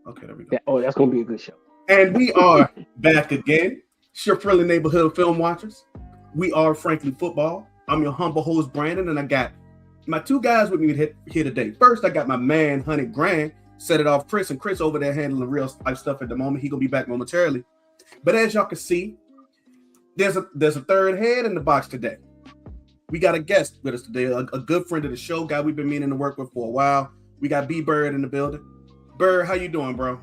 Okay, there we go. Oh, that's gonna be a good show. And we are back again. It's your friendly neighborhood film watchers. We are Frankly Football. I'm your humble host, Brandon, and I got my two guys with me here today. First, I got my man, 100 Grand. Set it off, Chris, and Chris over there handling real life stuff at the moment. He gonna be back momentarily. But as y'all can see, there's a third head in the box today. We got a guest with us today, a good friend of the show, guy we've been meaning to work with for a while. We got B Bird in the building. Bird, how you doing, bro?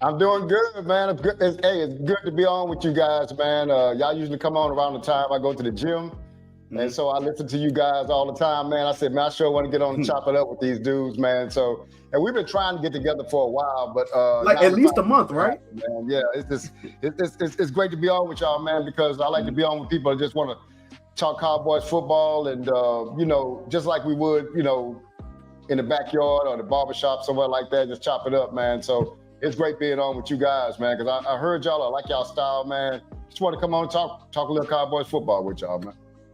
I'm doing good, man. It's good. It's good to be on with you guys, man. Y'all usually come on around the time I go to the gym. And so I listen to you guys all the time, man. I said, man, I sure want to get on and chop it up with these dudes, man. So, and we've been trying to get together for a while, but like at least a month, right? Man, yeah, it's great to be on with y'all, man, because I like to be on with people that just want to talk Cowboys football and just like we would, in the backyard or the barbershop, somewhere like that, just chop it up, man. So it's great being on with you guys, man, because I heard y'all, I like y'all style, man. Just want to come on and talk a little Cowboys football with y'all, man.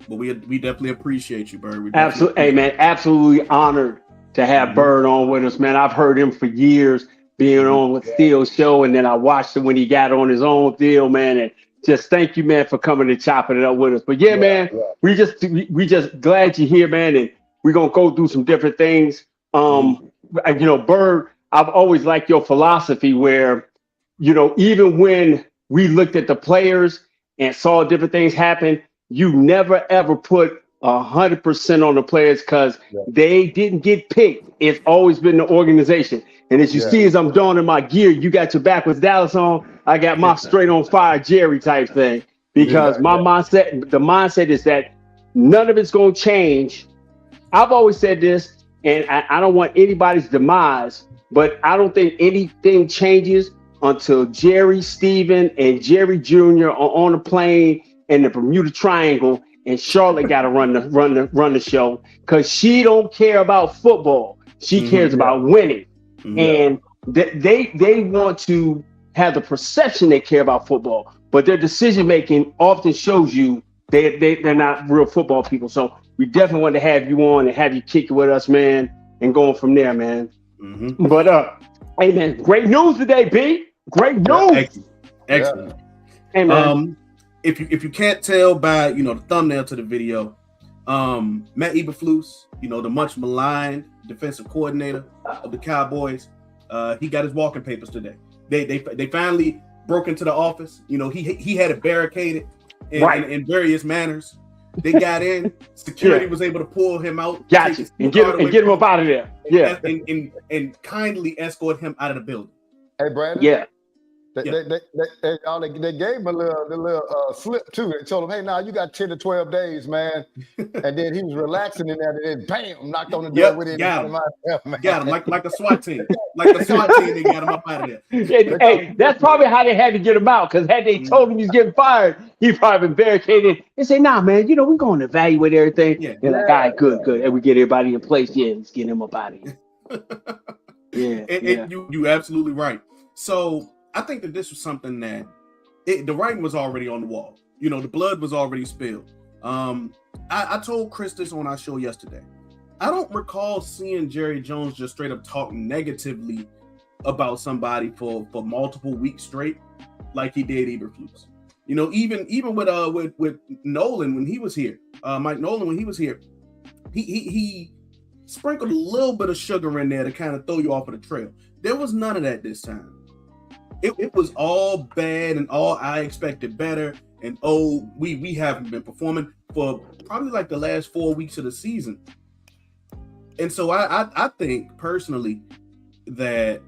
But we definitely appreciate you, Bird. Absolutely, hey man, absolutely honored to have Bird on with us, man. I've heard him for years being on with Steele's show, and then I watched him when he got on his own deal, man. And just thank you, man, for coming and chopping it up with us. But man, we just glad you're here, man, and we're gonna go through some different things. Bird, I've always liked your philosophy where, even when we looked at the players and saw different things happen, you never ever put 100% on the players because they didn't get picked. It's always been the organization. And as you see, as I'm donning my gear, you got your backwards Dallas on. I got my straight on fire Jerry type thing because the mindset is that none of it's going to change. I've always said this, and I don't want anybody's demise, but I don't think anything changes until Jerry, Steven, and Jerry Jr. are on the plane in the Bermuda Triangle, and Charlotte got to run the show because she don't care about football. She cares about winning, and they want to have the perception they care about football, but their decision making often shows you they're not real football people. So we definitely want to have you on and have you kick it with us, man, and going from there, man. But hey, man, great news today, B. Great news. Excellent. Hey, man. If you can't tell by the thumbnail to the video, Matt Eberflus, the much maligned defensive coordinator of the Cowboys, he got his walking papers today. They finally broke into the office. He had it barricaded in various manners. They got in. Security was able to pull him out. Gotcha. And get him up out of there. And kindly escort him out of the building. Hey, Brandon. Yeah. They gave him a little slip too. They told him, "Hey, now you got 10 to 12 days, man." And then he was relaxing in there, and then bam, knocked on the door with it. Got him like a SWAT team. Like a SWAT team, they got him up out of there. Hey, that's probably how they had to get him out. Because had they told him he's getting fired, he probably been barricaded and say, "Nah, man, we're going to evaluate everything." They're like, "All right, good, and we get everybody in place. Yeah, let's get him up out of here." You absolutely right. So I think that this was something that the writing was already on the wall. The blood was already spilled. I told Chris this on our show yesterday. I don't recall seeing Jerry Jones just straight up talk negatively about somebody for multiple weeks straight, like he did Eberflus. Even with Nolan when he was here, Mike Nolan when he was here, he sprinkled a little bit of sugar in there to kind of throw you off of the trail. There was none of that this time. It was all bad and all I expected better. And we haven't been performing for probably like the last 4 weeks of the season. And so I think personally that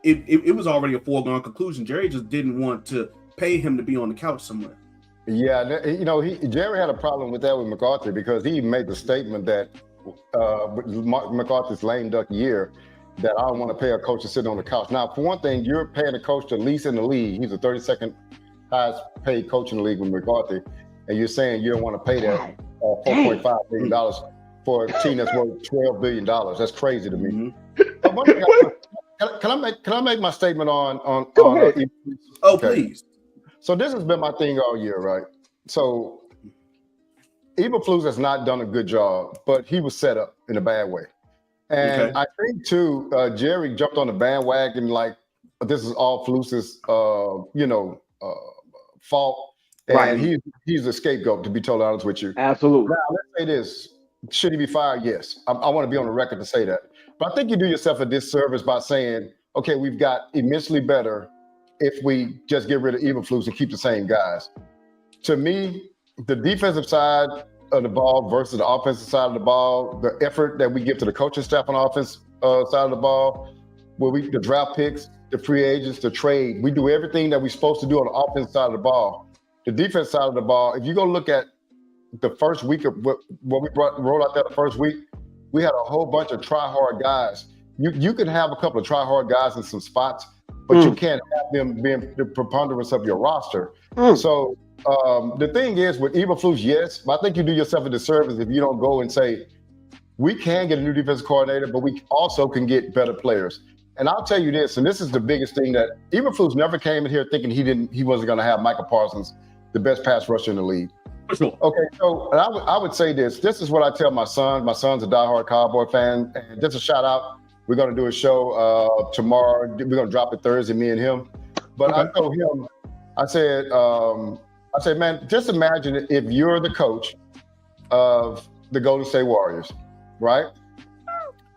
it was already a foregone conclusion. Jerry just didn't want to pay him to be on the couch somewhere. Yeah, Jerry had a problem with that with McCarthy because he made the statement that McCarthy's lame duck year, that I don't want to pay a coach to sit on the couch. Now, for one thing, you're paying a coach the least in the league. He's the 32nd highest paid coach in the league with McCarthy. And you're saying you don't want to pay that $4.5 billion for a team that's worth $12 billion. That's crazy to me. But one thing can I make my statement on Please. So this has been my thing all year, right? So Eberflus has not done a good job, but he was set up in a bad way. And Okay. I think too, Jerry jumped on the bandwagon like this is all Flus's, fault, and Right. he's a scapegoat. To be totally honest with you. Absolutely. Now let's say this: should he be fired? Yes, I want to be on the record to say that. But I think you do yourself a disservice by saying, okay, we've got immensely better if we just get rid of Eberflus and keep the same guys. To me, the defensive side of the ball versus the offensive side of the ball, the effort that we give to the coaching staff on the offense side of the ball, the draft picks, the free agents, the trade, we do everything that we're supposed to do on the offense side of the ball. The defense side of the ball, if you go look at the first week of what we rolled out there the first week, we had a whole bunch of try-hard guys. You can have a couple of try-hard guys in some spots, but you can't have them being the preponderance of your roster. So the thing is with Eberflus, yes, but I think you do yourself a disservice if you don't go and say, we can get a new defensive coordinator, but we also can get better players. And I'll tell you this, and this is the biggest thing, that Eberflus never came in here thinking he wasn't going to have Micah Parsons, the best pass rusher in the league. For sure. Okay, so and I would say this. This is what I tell my son. My son's a diehard Cowboy fan. And just a shout out. We're going to do a show tomorrow. We're going to drop it Thursday, me and him. But I told him, I said, man, just imagine if you're the coach of the Golden State Warriors, right?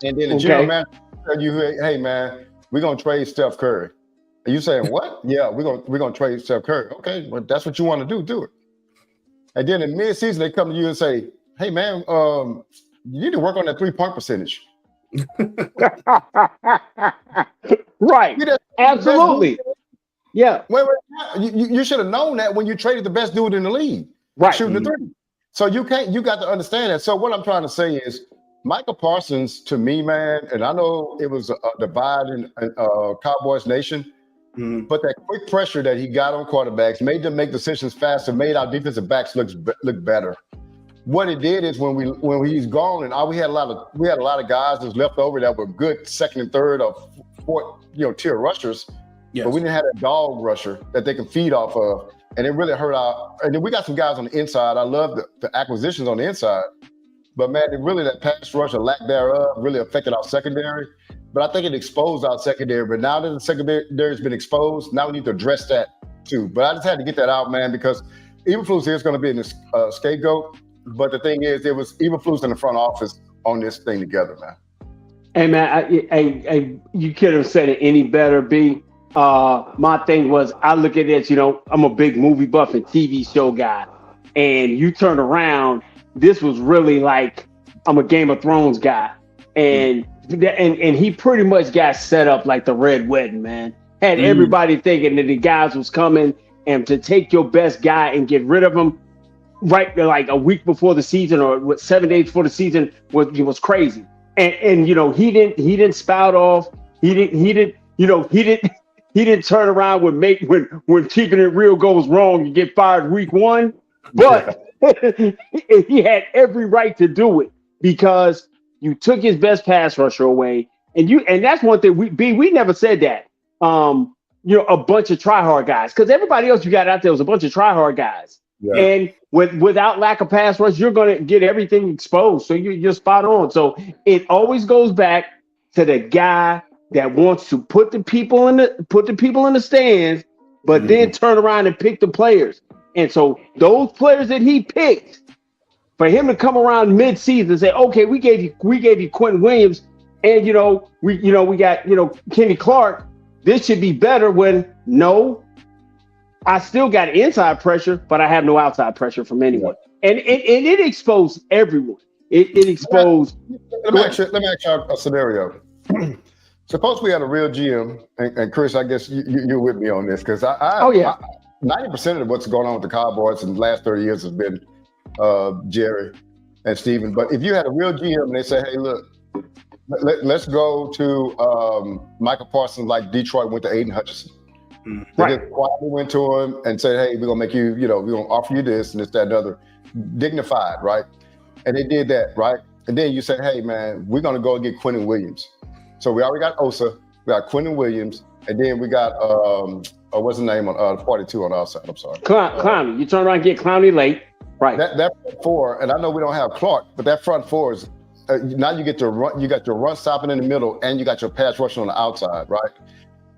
And then the general manager tell you, hey, man, we're going to trade Steph Curry. And you saying, what? Yeah, we're going to trade Steph Curry. Okay, well, that's what you want to do it. And then in mid-season, they come to you and say, hey, man, you need to work on that three-point percentage. Right. Absolutely. Yeah. Wait, you should have known that when you traded the best dude in the league. Right. Shooting the three. So you got to understand that. So what I'm trying to say is Micah Parsons, to me, man, and I know it was a divide in Cowboys Nation, but that quick pressure that he got on quarterbacks made them make decisions faster, made our defensive backs look better. What it did is when he's gone, and we had a lot of guys that's left over that were good second and third or fourth, tier rushers. Yes. But we didn't have a dog rusher that they can feed off of, and it really hurt our. And then we got some guys on the inside. I love the acquisitions on the inside, but man, that pass rush or lack thereof really affected our secondary. But I think it exposed our secondary. But now that the secondary has been exposed, now we need to address that too. But I just had to get that out, man, because Eberflus is going to be in the scapegoat. But the thing is, it was Eberflus in the front office on this thing together, man. Hey, man, you couldn't have said it any better, B. My thing was, I look at this, I'm a big movie buff and TV show guy. And you turn around, this was really like, I'm a Game of Thrones guy. And he pretty much got set up like the Red Wedding, man. Had everybody thinking that the guys was coming, and to take your best guy and get rid of him right like a week before the season or 7 days before the season was crazy. And he didn't spout off. He didn't turn around when keeping it real goes wrong, you get fired week one. But he had every right to do it because you took his best pass rusher away. And that's one thing we never said that. A bunch of try-hard guys, because everybody else you got out there was a bunch of try-hard guys. Yeah. And without lack of pass rush, you're going to get everything exposed. So you're spot on. So it always goes back to the guy that wants to put the people in the stands, but then turn around and pick the players. And so those players that he picked, for him to come around mid-season and say, okay, we gave you Quentin Williams, and we got Kenny Clark. This should be better. When no, I still got inside pressure, but I have no outside pressure from anyone. Yeah. And it exposed everyone. It exposed. Let me ask you a scenario. Suppose we had a real GM, and Chris, I guess you're with me on this, because 90% of what's going on with the Cowboys in the last 30 years has been Jerry and Steven. But if you had a real GM and they say, hey, look, let's go to Michael Parsons like Detroit went to Aiden Hutchinson. They just quietly went to him and said, hey, we're going to make you, we're going to offer you this and this, that, and other. Dignified, right? And they did that, right? And then you say, hey, man, we're going to go and get Quentin Williams. So we already got Osa, we got Quentin Williams, and then we got, what's the name on 42 on our side? I'm sorry. Clowney. You turn around and get Clowney late. Right. That front four, and I know we don't have Clark, but that front four is now you get to run. You got your run stopping in the middle, and you got your pass rushing on the outside, right?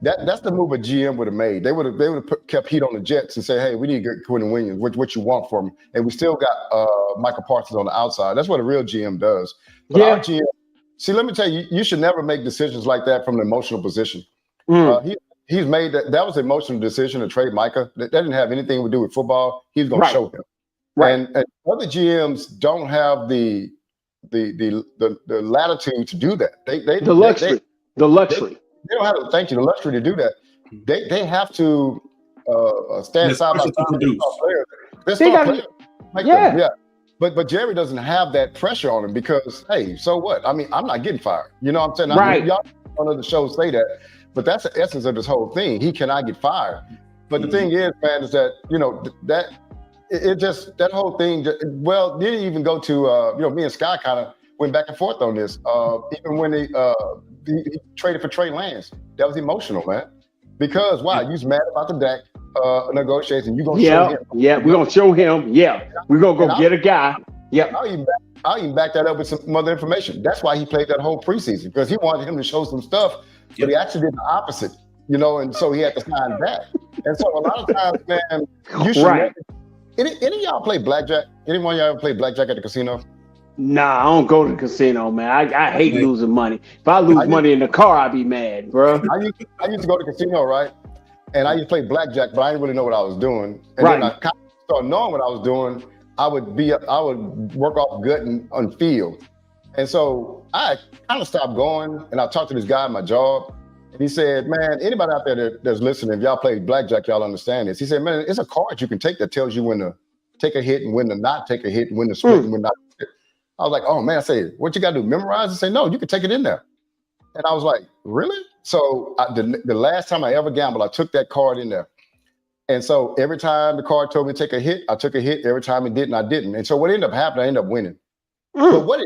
That's the move a GM would have made. They would have kept heat on the Jets and say, hey, we need to get Quentin Williams. What you want from him? And we still got Michael Parsons on the outside. That's what a real GM does. But our GM, see, let me tell you, you should never make decisions like that from an emotional position. He's made that was an emotional decision to trade Micah. That didn't have anything to do with football. He's going to show him. Right. And other GMs don't have the latitude to do that. The luxury. They don't have the luxury to do that. They have to stand side by side. Players. But Jerry doesn't have that pressure on him because, hey, so what? I mean, I'm not getting fired. You know what I'm saying? Right. Y'all on other shows say that, but that's the essence of this whole thing. He cannot get fired. But the thing is, man, is that, you know, that whole thing, well, didn't even go to, me and Sky kind of went back and forth on this. Even when he traded for Trey Lance, that was emotional, man. Because why? You was mad about the Dak negotiation. You gonna show him? Yeah, we're gonna show him. Yeah, we're gonna go get a guy. Yeah, I'll even back that up with some other information. That's why he played that whole preseason because he wanted him to show some stuff, but he actually did the opposite. You know, and so he had to sign back. And so a lot of times, man, you should. Any of y'all play blackjack? Anyone y'all ever play blackjack at the casino? Nah, I don't go to the casino, man. I hate losing money. If I lose money in the car, I'd be mad, bro. I used to go to the casino, right? And I used to play blackjack, but I didn't really know what I was doing. And then I kind of started knowing what I was doing. I would work off gut and on field. And so I kind of stopped going, and I talked to this guy at my job, and he said, man, anybody out there that's listening, if y'all play blackjack, y'all understand this. He said, man, it's a card you can take that tells you when to take a hit and when to not take a hit and when to split and when not to split. I was like, oh man, I said, what you got to do, memorize? He said, no, you can take it in there. And I was like, really? So the last time I ever gambled, I took that card in there. And so every time the card told me to take a hit, I took a hit. Every time it didn't, I didn't. And so what ended up happening, I ended up winning. But what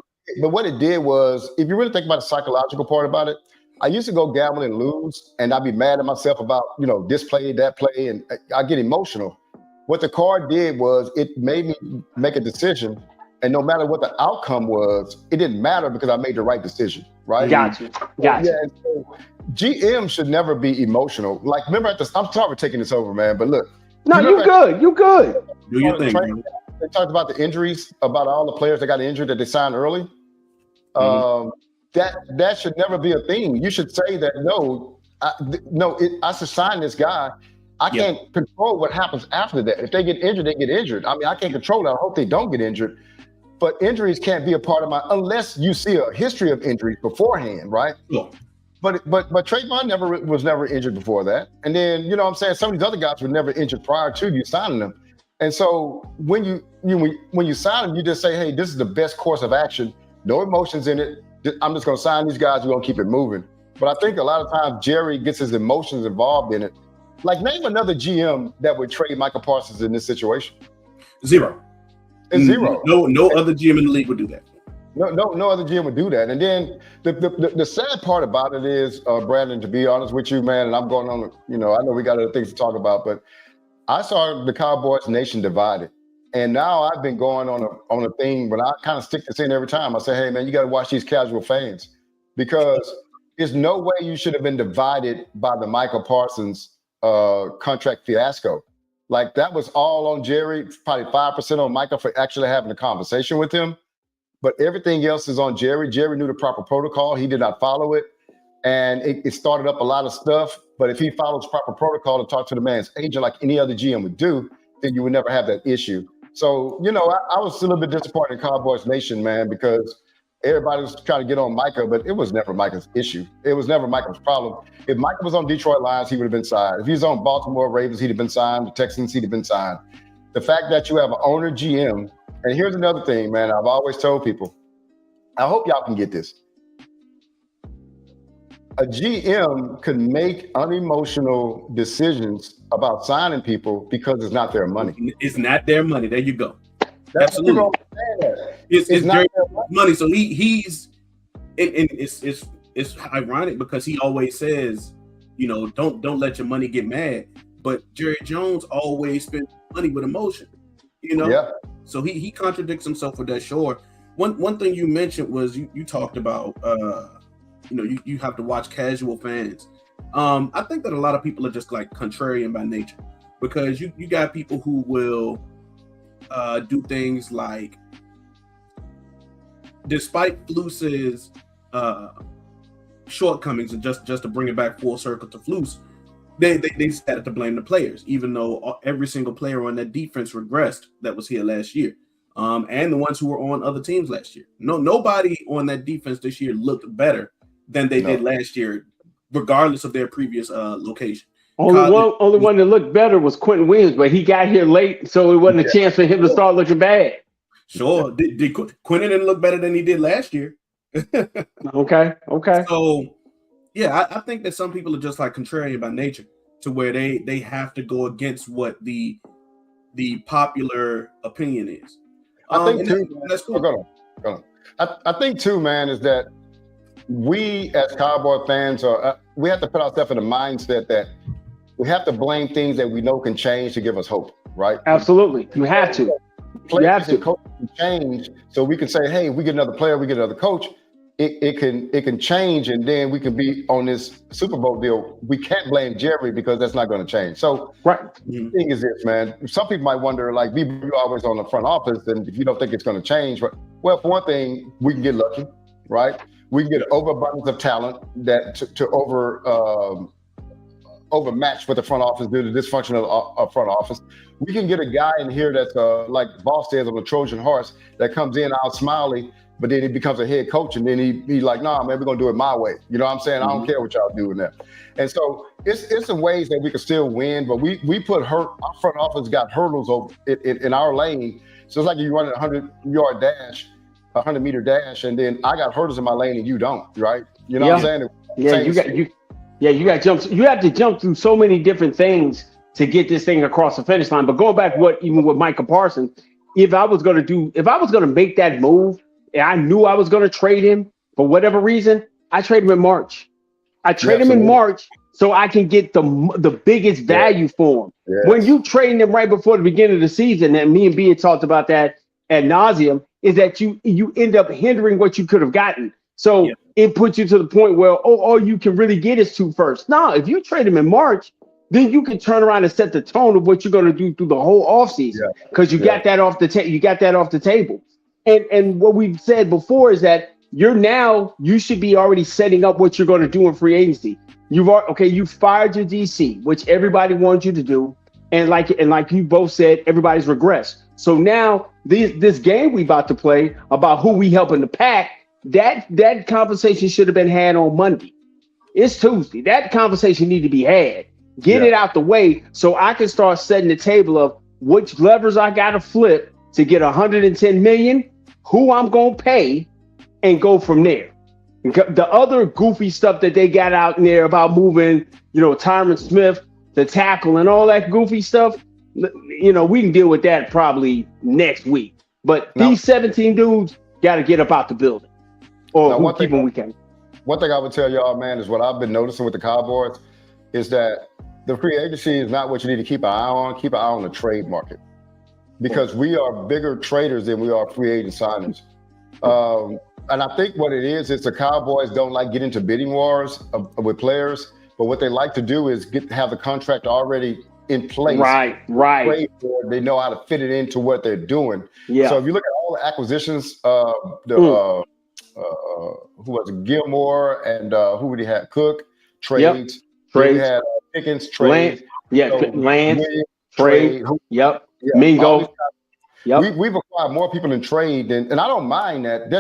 it did was, if you really think about the psychological part about it, I used to go gamble and lose, and I'd be mad at myself about, this play, that play, and I get emotional. What the card did was it made me make a decision, and no matter what the outcome was, it didn't matter because I made the right decision, right? Gotcha. Yeah, and so GM should never be emotional. Like, remember I'm sorry for taking this over, man, but look. No, you good. Do your thing, man. They talked about the injuries, about all the players that got injured that they signed early. That should never be a thing. You should say that, I should sign this guy. I can't control what happens after that. If they get injured, they get injured. I mean, I can't control that. I hope they don't get injured. But injuries can't be a part of unless you see a history of injuries beforehand, right? Yeah. But Trayvon was never injured before that. And then, you know what I'm saying, some of these other guys were never injured prior to you signing them. And so when you sign them, you just say, hey, this is the best course of action. No emotions in it. I'm just going to sign these guys. We're going to keep it moving. But I think a lot of times Jerry gets his emotions involved in it. Like, name another GM that would trade Michael Parsons in this situation. Zero. It's zero. No other GM in the league would do that. No other GM would do that. And then the sad part about it is, Brandon, to be honest with you, man, and I'm going on, I know we got other things to talk about, but I saw the Cowboys nation divided. And now I've been going on a thing, but I kind of stick this in every time. I say, hey, man, you got to watch these casual fans, because there's no way you should have been divided by the Michael Parsons contract fiasco. Like, that was all on Jerry, probably 5% on Michael for actually having a conversation with him. But everything else is on Jerry. Jerry knew the proper protocol. He did not follow it. And it started up a lot of stuff. But if he follows proper protocol and talk to the man's agent like any other GM would do, then you would never have that issue. So, I was a little bit disappointed in Cowboys Nation, man, because everybody was trying to get on Micah, but it was never Micah's issue. It was never Micah's problem. If Micah was on Detroit Lions, he would have been signed. If he was on Baltimore Ravens, he'd have been signed. The Texans, he'd have been signed. The fact that you have an owner GM, and here's another thing, man, I've always told people, I hope y'all can get this. A GM can make unemotional decisions about signing people because it's not their money. It's not their money. There you go. That's absolutely. It's not their money. So he's and it's ironic because he always says, don't let your money get mad. But Jerry Jones always spends money with emotion. Yeah. So he contradicts himself for that, sure. One thing you mentioned was you talked about you have to watch casual fans. I think that a lot of people are just like contrarian by nature, because you got people who will do things like, despite Flus's shortcomings, and just to bring it back full circle to Flus, they decided to blame the players, even though every single player on that defense regressed that was here last year, and the ones who were on other teams last year. Nobody on that defense this year looked better than they did last year, regardless of their previous location. Only one that looked better was Quentin Williams, but he got here late, so it wasn't a chance for him to start looking bad. Sure, Quentin didn't look better than he did last year. Okay. So, yeah, I think that some people are just like contrarian by nature, to where they have to go against what the popular opinion is. I think too. That's cool. Go on. I think too, man, is that we as Cowboy fans we have to put ourselves in the mindset that we have to blame things that we know can change to give us hope, right? Absolutely, you have to. Players and coaches can change, so we can say, hey, we get another player, we get another coach. It can change, and then we can be on this Super Bowl deal. We can't blame Jerry, because that's not going to change. So, the thing is this, man. Some people might wonder, like, you're always on the front office, and if you don't think it's going to change, well, for one thing, we can get lucky, right? We can get an overabundance of talent that to overmatch what the front office due to the dysfunction of front office. We can get a guy in here that's like the boss says, on a Trojan horse, that comes in all smiley, but then he becomes a head coach, and then he like, nah, man, we're gonna do it my way. You know what I'm saying? I don't care what y'all do in there. And so it's some ways that we can still win, but we put our front office got hurdles over in our lane. So it's like you run a 100-yard dash, a 100-meter dash, and then I got hurdles in my lane and you don't, right? You know what I'm saying? You got jumps. You have to jump through so many different things to get this thing across the finish line. But going back even with Micah Parsons, if I was going to make that move, and I knew I was going to trade him for whatever reason, I trade him in March. I trade him in March so I can get the biggest value for him. Yes. When you trade him right before the beginning of the season, and me and B had talked about that ad nauseum, is that you end up hindering what you could have gotten. So it puts you to the point where, all you can really get is 2 firsts. No, if you trade him in March, then you can turn around and set the tone of what you're going to do through the whole offseason, because you got that off the table. And what we've said before is that you should be already setting up what you're going to do in free agency. You fired your DC, which everybody wanted you to do, and like you both said, everybody's regressed. So now this game we about to play about who we helping to pack, that conversation should have been had on Monday. It's Tuesday. That conversation need to be had. Get it out the way so I can start setting the table of which levers I got to flip to get 110 million, who I'm going to pay, and go from there. The other goofy stuff that they got out in there about moving, Tyron Smith, the tackle, and all that goofy stuff, we can deal with that probably next week. But these 17 dudes got to get up out the building, or we'll keep them we can. One thing I would tell y'all, man, is what I've been noticing with the Cowboys is that the free agency is not what you need to keep an eye on. Keep an eye on the trade market, because we are bigger traders than we are free agent signers. And I think what it is the Cowboys don't like get into bidding wars with players, but what they like to do is have the contract already in place. Right. They know how to fit it into what they're doing. Yeah. So if you look at all the acquisitions, who was it? Gilmore and who would he have? Cook trades. We had Pickens trade. Lance trade. Mingo. We've acquired more people in trade and I don't mind that.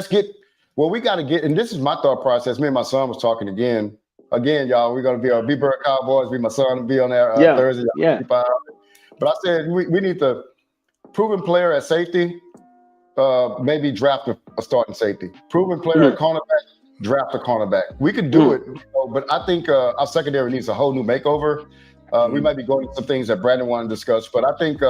We got to get, and this is my thought process. Me and my son was talking again, y'all. We're going to be on B-Bird Cowboys. My son will be on there Thursday. But I said we need the proven player at safety, maybe draft a starting safety. Proven player at cornerback, draft a cornerback. We could do it, but I think our secondary needs a whole new makeover. We might be going to some things that Brandon wanted to discuss, but I think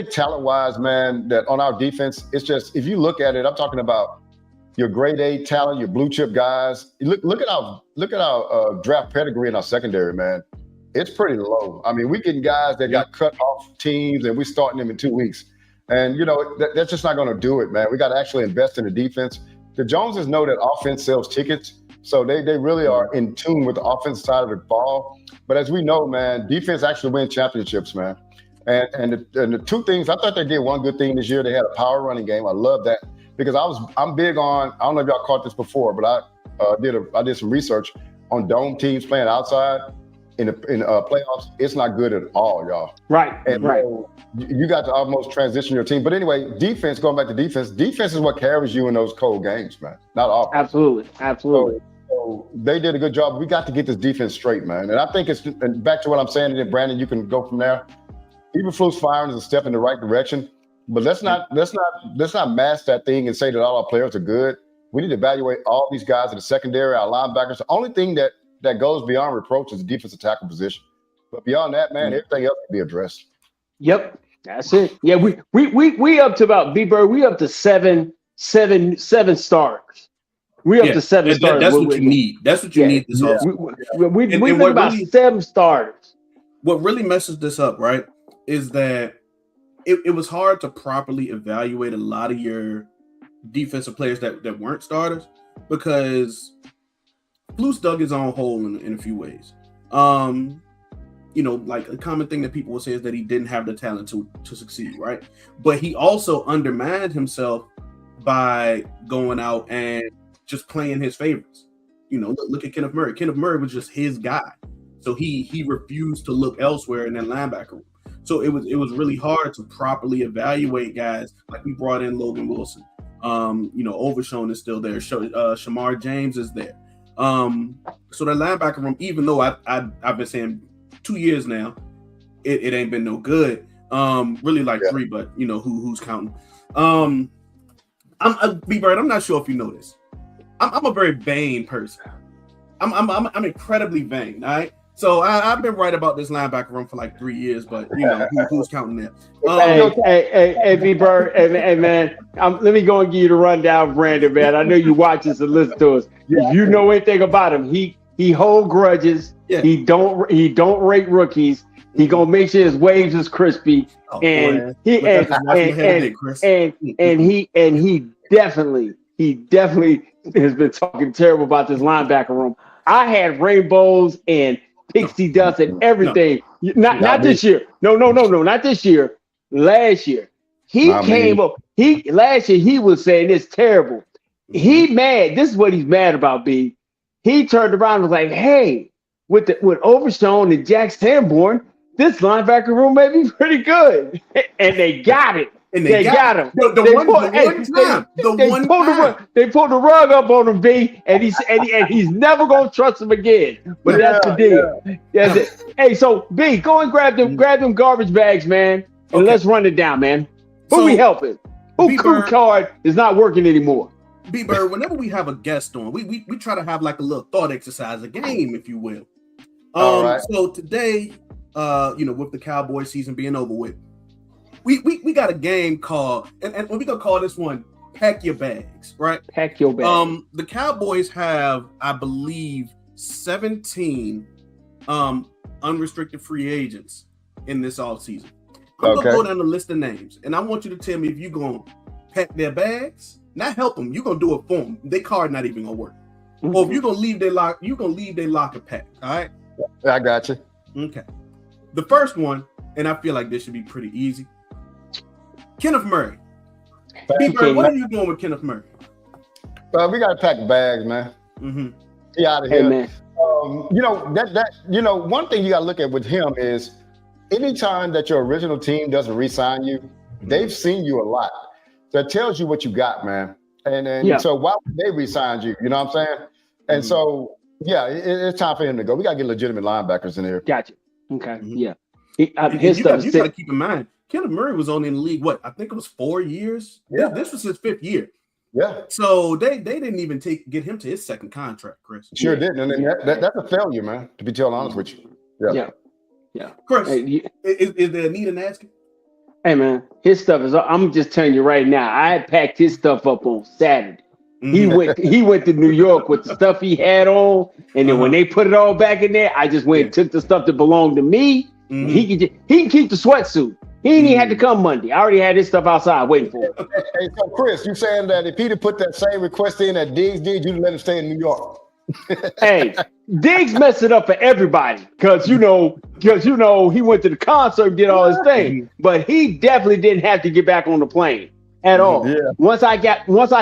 talent-wise, man, that on our defense, it's just, if you look at it, I'm talking about your grade A talent, your blue chip guys. Look at our draft pedigree in our secondary, man. It's pretty low. I mean, we getting guys that got cut off teams and we starting them in 2 weeks. And, that's just not going to do it, man. We got to actually invest in the defense. The Joneses know that offense sells tickets, so they really are in tune with the offensive side of the ball. But as we know, man, defense actually wins championships, man. And the two things, I thought they did one good thing this year. They had a power running game. I love that because I'm big on, I don't know if y'all caught this before, but I did some research on dome teams playing outside in playoffs. It's not good at all, y'all. Right, and right. So you got to almost transition your team. But anyway, defense, going back to defense is what carries you in those cold games, man. Not offense. Absolutely. So they did a good job. We got to get this defense straight, man. And I think and back to what I'm saying, and then Brandon, you can go from there. Eberflus firing is a step in the right direction, but let's not mask that thing and say that all our players are good. We need to evaluate all these guys in the secondary, our linebackers. The only thing that goes beyond reproach is the defensive tackle position. But beyond that, man, everything else can be addressed. Yep, that's it. Yeah, we up to about B-Bird. We up to seven starters. We up to seven starters. That's what you need. That's what you need this offseason. We think about really, 7 starters. What really messes this up, right, is that it was hard to properly evaluate a lot of your defensive players that weren't starters because Flus dug his own hole in a few ways. Like a common thing that people will say is that he didn't have the talent to succeed, right? But he also undermined himself by going out and just playing his favorites. Look at Kenneth Murray. Kenneth Murray was just his guy. So he refused to look elsewhere in that linebacker room. So it was really hard to properly evaluate guys. Like we brought in Logan Wilson. Overshown is still there. Shamar James is there. So the linebacker room, even though I've been saying 2 years now, it ain't been no good. Really like 3, but who's counting? I'm B-Bird. I'm not sure if you know this. I'm a very vain person. I'm incredibly vain. All right. So I've been right about this linebacker room for like 3 years, but who's counting that? Hey, B-Bird, hey man, let me go and give you the rundown, Brandon, man. I know you watch us and listen to us. If you know anything about him, he hold grudges. Yeah. He don't rate rookies. He gonna make sure his waves is crispy, and he definitely has been talking terrible about this linebacker room. I had rainbows and pixie dust and everything. Not this year. No, not this year. Last year. Last year he was saying it's terrible. He mad. This is what he's mad about, B. He turned around and was like, hey, with Overshown and Jack Sanborn, this linebacker room may be pretty good. And they got it. And they got him. They pulled the rug up on him, B, and he's never gonna trust him again. But that's the deal. Yeah. Hey, so B, go and grab them garbage bags, man, and let's run it down, man. Who we helping? Who crew card is not working anymore? B-Bird, whenever we have a guest on, we try to have like a little thought exercise, a game, if you will. All right. So today, with the Cowboys season being over with, we got a game called, and we're gonna call this one Pack Your Bags, right? Pack your bags. The Cowboys have, I believe, 17 unrestricted free agents in this offseason. I'm gonna go down the list of names, and I want you to tell me if you're gonna pack their bags, not help them, you're gonna do it for them. Their card not even gonna work. Mm-hmm. Or if you're gonna leave their locker packed, all right? I got you. Okay. The first one, and I feel like this should be pretty easy. Kenneth Murray. B-Bird, what are you doing with Kenneth Murray? We gotta pack the bags, man. Mm-hmm. He out of here. Man. One thing you gotta look at with him is anytime that your original team doesn't re-sign you, they've seen you a lot. That tells you what you got, man. And so why would they re-sign you? You know what I'm saying? And so it's time for him to go. We gotta get legitimate linebackers in here. Gotcha. Okay. Mm-hmm. Yeah. You gotta keep in mind, Kenneth Murray was only in the league, I think it was 4 years. Yeah. This was his 5th year. Yeah. So they didn't even get him to his second contract, Chris. Sure didn't. And that's a failure, man, to be totally honest with you. Yeah. Chris, is there a need in asking? Hey, man, his stuff is, I'm just telling you right now, I had packed his stuff up on Saturday. Mm-hmm. He went to New York with the stuff he had on, and then when they put it all back in there, I just went and took the stuff that belonged to me. Mm-hmm. He can keep the sweatsuit. He ain't even had to come Monday. I already had his stuff outside waiting for him. Hey, so Chris, you saying that if he'd have put that same request in that Diggs did, you'd let him stay in New York? Hey, Diggs messed it up for everybody because he went to the concert, did all his thing, but he definitely didn't have to get back on the plane at all. Yeah. Once I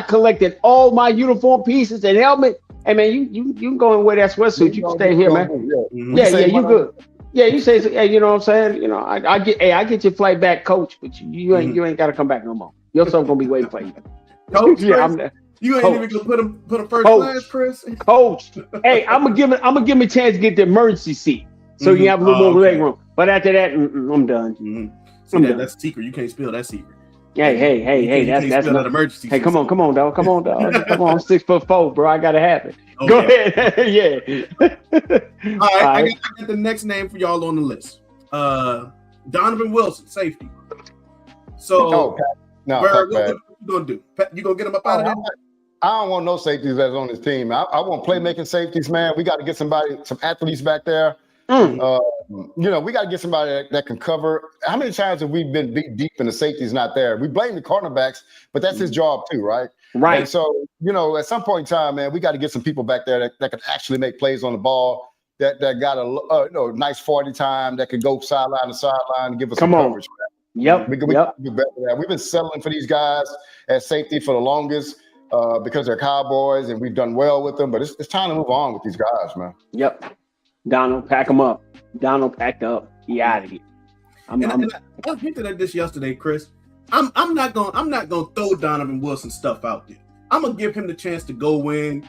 collected all my uniform pieces and helmet, hey man, you can go and wear that sweatsuit. You can stay here, man. Yeah, you good. Yeah, you say, hey, you know what I'm saying? You know, I get your flight back, coach, but you ain't got to come back no more. Your stuff gonna be waiting for you. Coach, you ain't even gonna put him first class, Chris. Coach, hey, I'm gonna give him a chance to get the emergency seat, so you have a little more leg room. But after that, I'm done. See, that's secret. You can't spill that secret. Hey, that's not emergency. Hey, come on, dog. Come on, 6'4", bro. I gotta have it. Okay. Go ahead. Yeah. All right. I got the next name for y'all on the list. Donovan Wilson, safety. So, Bird, what you gonna do? You gonna get him up out of here? I don't want no safeties that's on this team. I want playmaking safeties, man. We got to get some athletes back there. We got to get somebody that can cover. How many times have we been beat deep and the safety's not there? We blame the cornerbacks, but that's his job too, right? Right. And so, at some point in time, man, we got to get some people back there that can actually make plays on the ball, that got a nice 40 time, that could go sideline to sideline and give us some coverage. Yep. We can do better than that. We've been settling for these guys at safety for the longest because they're Cowboys and we've done well with them, but it's time to move on with these guys, man. Yep. Donald, pack him up. Donald packed up. He out of here. I hinted at this yesterday, Chris. I'm not gonna throw Donovan Wilson stuff out there. I'm gonna give him the chance to go in,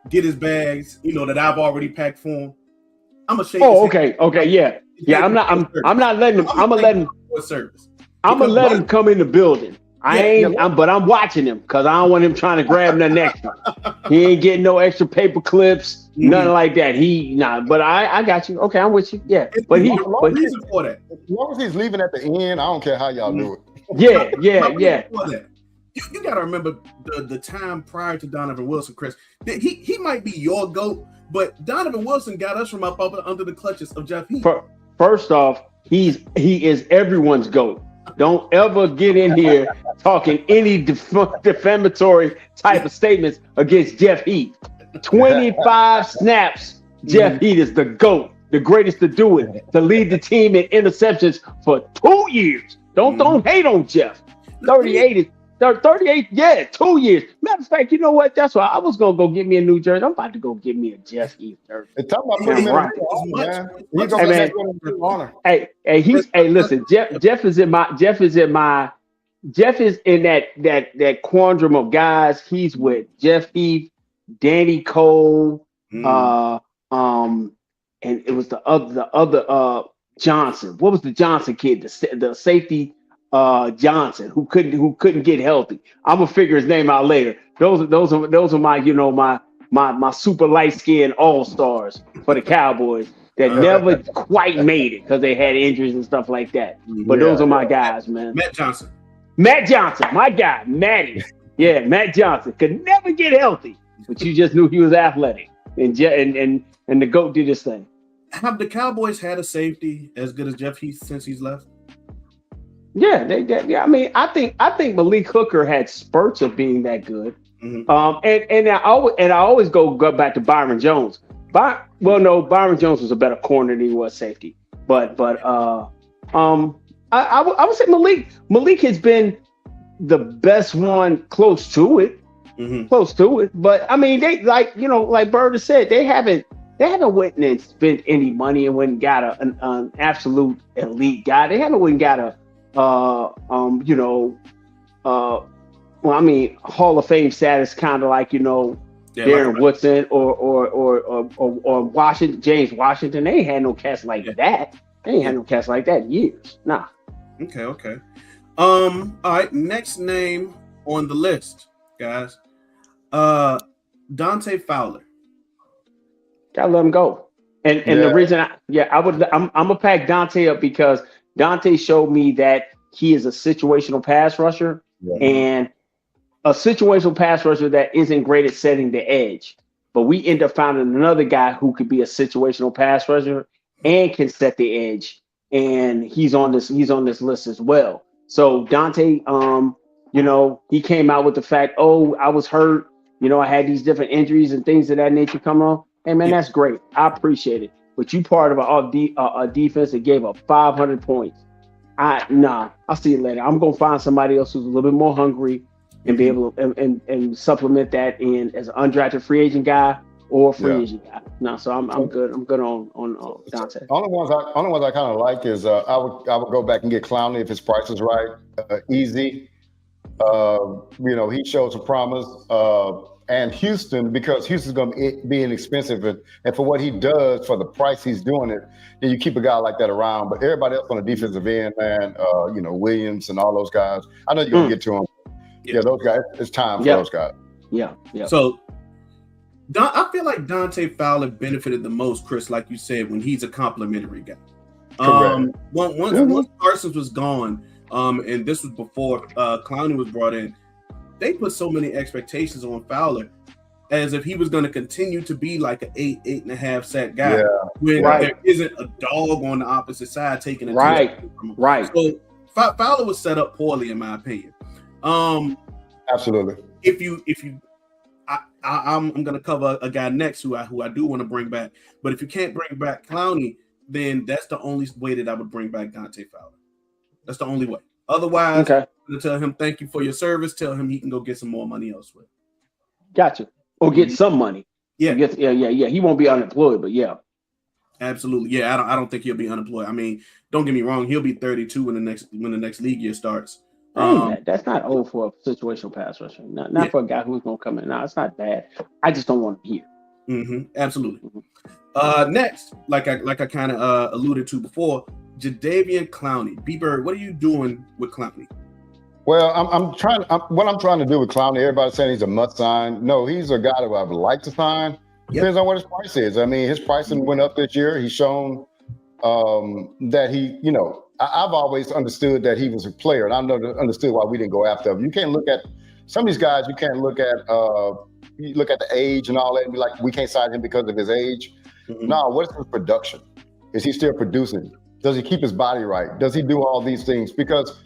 get his bags, that I've already packed for him. I'm gonna shake. Oh, okay, yeah. I'm not letting him. I'm gonna let him. I'm gonna let him come in the building. But I'm watching him because I don't want him trying to grab nothing extra. He ain't getting no extra paper clips, nothing like that. But I got you. Okay, I'm with you. Yeah, as long as he's leaving at the end, I don't care how y'all do it. Yeah. You got to remember the time prior to Donovan Wilson, Chris. He might be your GOAT, but Donovan Wilson got us from up under the clutches of Jeff Heath. First off, he is everyone's GOAT. Don't ever get in here talking any defamatory type of statements against Jeff Heath. 25 snaps, Jeff Heath is the GOAT, the greatest to do it, to lead the team in interceptions for 2 years. Don't hate on Jeff. 38, 2 years. Matter of fact, you know what? That's why I was gonna go get me a new jersey. I'm about to go get me a Jeff Heath jersey. Listen, Jeff is in that quandrum of guys. He's with Jeff Heath, Danny Cole, and it was the other Johnson. What was the Johnson kid? The safety Johnson who couldn't get healthy. I'm gonna figure his name out later. Those are my my super light skinned all stars for the Cowboys that never quite made it because they had injuries and stuff like that. But those are my guys, man. Matt Johnson, my guy, Matty. Yeah, Matt Johnson could never get healthy, but you just knew he was athletic, and the GOAT did his thing. Have the Cowboys had a safety as good as Jeff Heath since he's left? Yeah, I mean, I think Malik Hooker had spurts of being that good. And I always go back to Byron Jones. Byron Jones was a better corner than he was safety. But I would say Malik has been the best one close to it. But I mean, they like Bird has said, they haven't went and spent any money and went and got an absolute elite guy. They haven't went and got Hall of Fame status, kind of like Darren Woodson or Washington, James Washington. They ain't had no cast like that. They ain't had no cast like that in years. Nah. Okay. All right. Next name on the list, guys. Dante Fowler. Gotta let him go. And the reason I'm gonna pack Dante up because Dante showed me that he is a situational pass rusher and a situational pass rusher that isn't great at setting the edge. But we end up finding another guy who could be a situational pass rusher and can set the edge and he's on this list as well. So Dante, he came out with the fact, oh, I was hurt. I had these different injuries and things of that nature come on. Hey man, that's great. I appreciate it. But you part of a defense that gave up 500 points. I'll see you later. I'm gonna find somebody else who's a little bit more hungry and be able to and supplement that in as an undrafted free agent guy or free agent guy. No, so I'm good. I'm good on Dante. Only ones I kind of like is I would go back and get Clowney if his price is right. Easy. He shows a promise. And Houston, because Houston's going to be inexpensive, and for what he does, for the price he's doing it, then you keep a guy like that around. But everybody else on the defensive end, man, Williams and all those guys, I know you're going to get to them. Yeah, those guys, it's time for those guys. Yeah. So I feel like Dante Fowler benefited the most, Chris, like you said, when he's a complimentary guy. Once Parsons was gone, and this was before Clowney was brought in, they put so many expectations on Fowler as if he was going to continue to be like an 8.5 sack guy when there isn't a dog on the opposite side taking it. Right. So Fowler was set up poorly, in my opinion. Absolutely. I'm going to cover a guy next who I do want to bring back, but if you can't bring back Clowney, then that's the only way that I would bring back Dante Fowler. That's the only way. Otherwise, I'm going to tell him thank you for your service. Tell him he can go get some more money elsewhere. Gotcha. Or get some money. Yeah. He won't be unemployed, but yeah. Absolutely. Yeah, I don't think he'll be unemployed. I mean, don't get me wrong. He'll be 32 when the next league year starts. That's not old for a situational pass rusher. Not for a guy who's going to come in. No, it's not bad. I just don't want to hear. Absolutely. Next, like I kind of alluded to before, Jadeveon Clowney. B-Bird, what are you doing with Clowney? Well, what I'm trying to do with Clowney, everybody's saying he's a must sign. No, he's a guy that I would like to sign. Depends on what his price is. I mean, his pricing went up this year. He's shown that he, I've always understood that he was a player, and I understood why we didn't go after him. You can't look at some of these guys. You can't look at you look at the age and all that and be like, we can't sign him because of his age. No, what is his production? Is he still producing? Does he keep his body right? Does he do all these things? Because,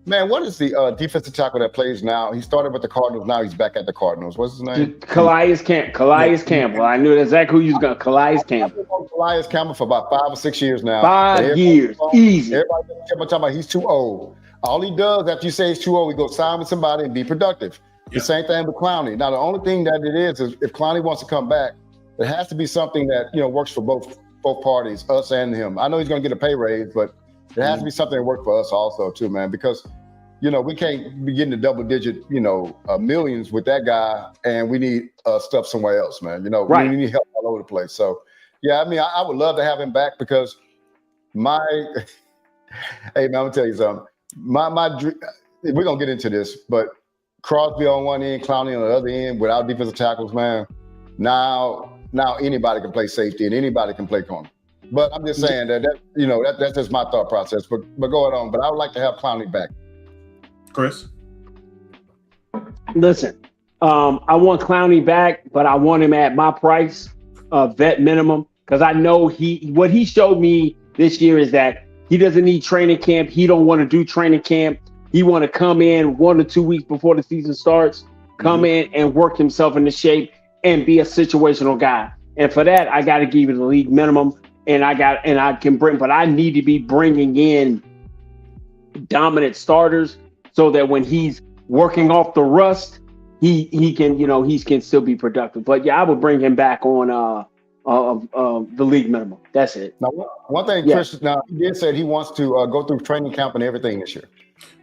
man, what is the defensive tackle that plays now? He started with the Cardinals. Now he's back at the Cardinals. What's his name? Calais Campbell. I knew exactly who you was going to. Calais Campbell. Calais Campbell for about 5 or 6 years now. 5 years. Easy. Everybody kept talking about he's too old. All he does after you say he's too old, he goes sign with somebody and be productive. The same thing with Clowney. Now, the only thing that it is if Clowney wants to come back, it has to be something that, works for both parties, us and him. I know he's going to get a pay raise, but it has to be something that works for us also too, man, because, we can't be getting the double digit, millions with that guy, and we need stuff somewhere else, man. We need help all over the place. So, yeah, I mean, I would love to have him back because hey, man, I'm going to tell you something. My dream, we're going to get into this, but Crosby on one end, Clowney on the other end, without defensive tackles, man, now anybody can play safety and anybody can play corner. But I'm just saying that's just my thought process. But going on. But I would like to have Clowney back. Chris? Listen, I want Clowney back, but I want him at my price, vet minimum, because I know what he showed me this year is that he doesn't need training camp. He don't want to do training camp. He want to come in 1 or 2 weeks before the season starts, come in and work himself into shape and be a situational guy. And for that, I got to give you the league minimum. But I need to be bringing in dominant starters so that when he's working off the rust, he can still be productive. But yeah, I would bring him back on the league minimum. That's it. Now, one thing, Chris, now he did say he wants to go through training camp and everything this year.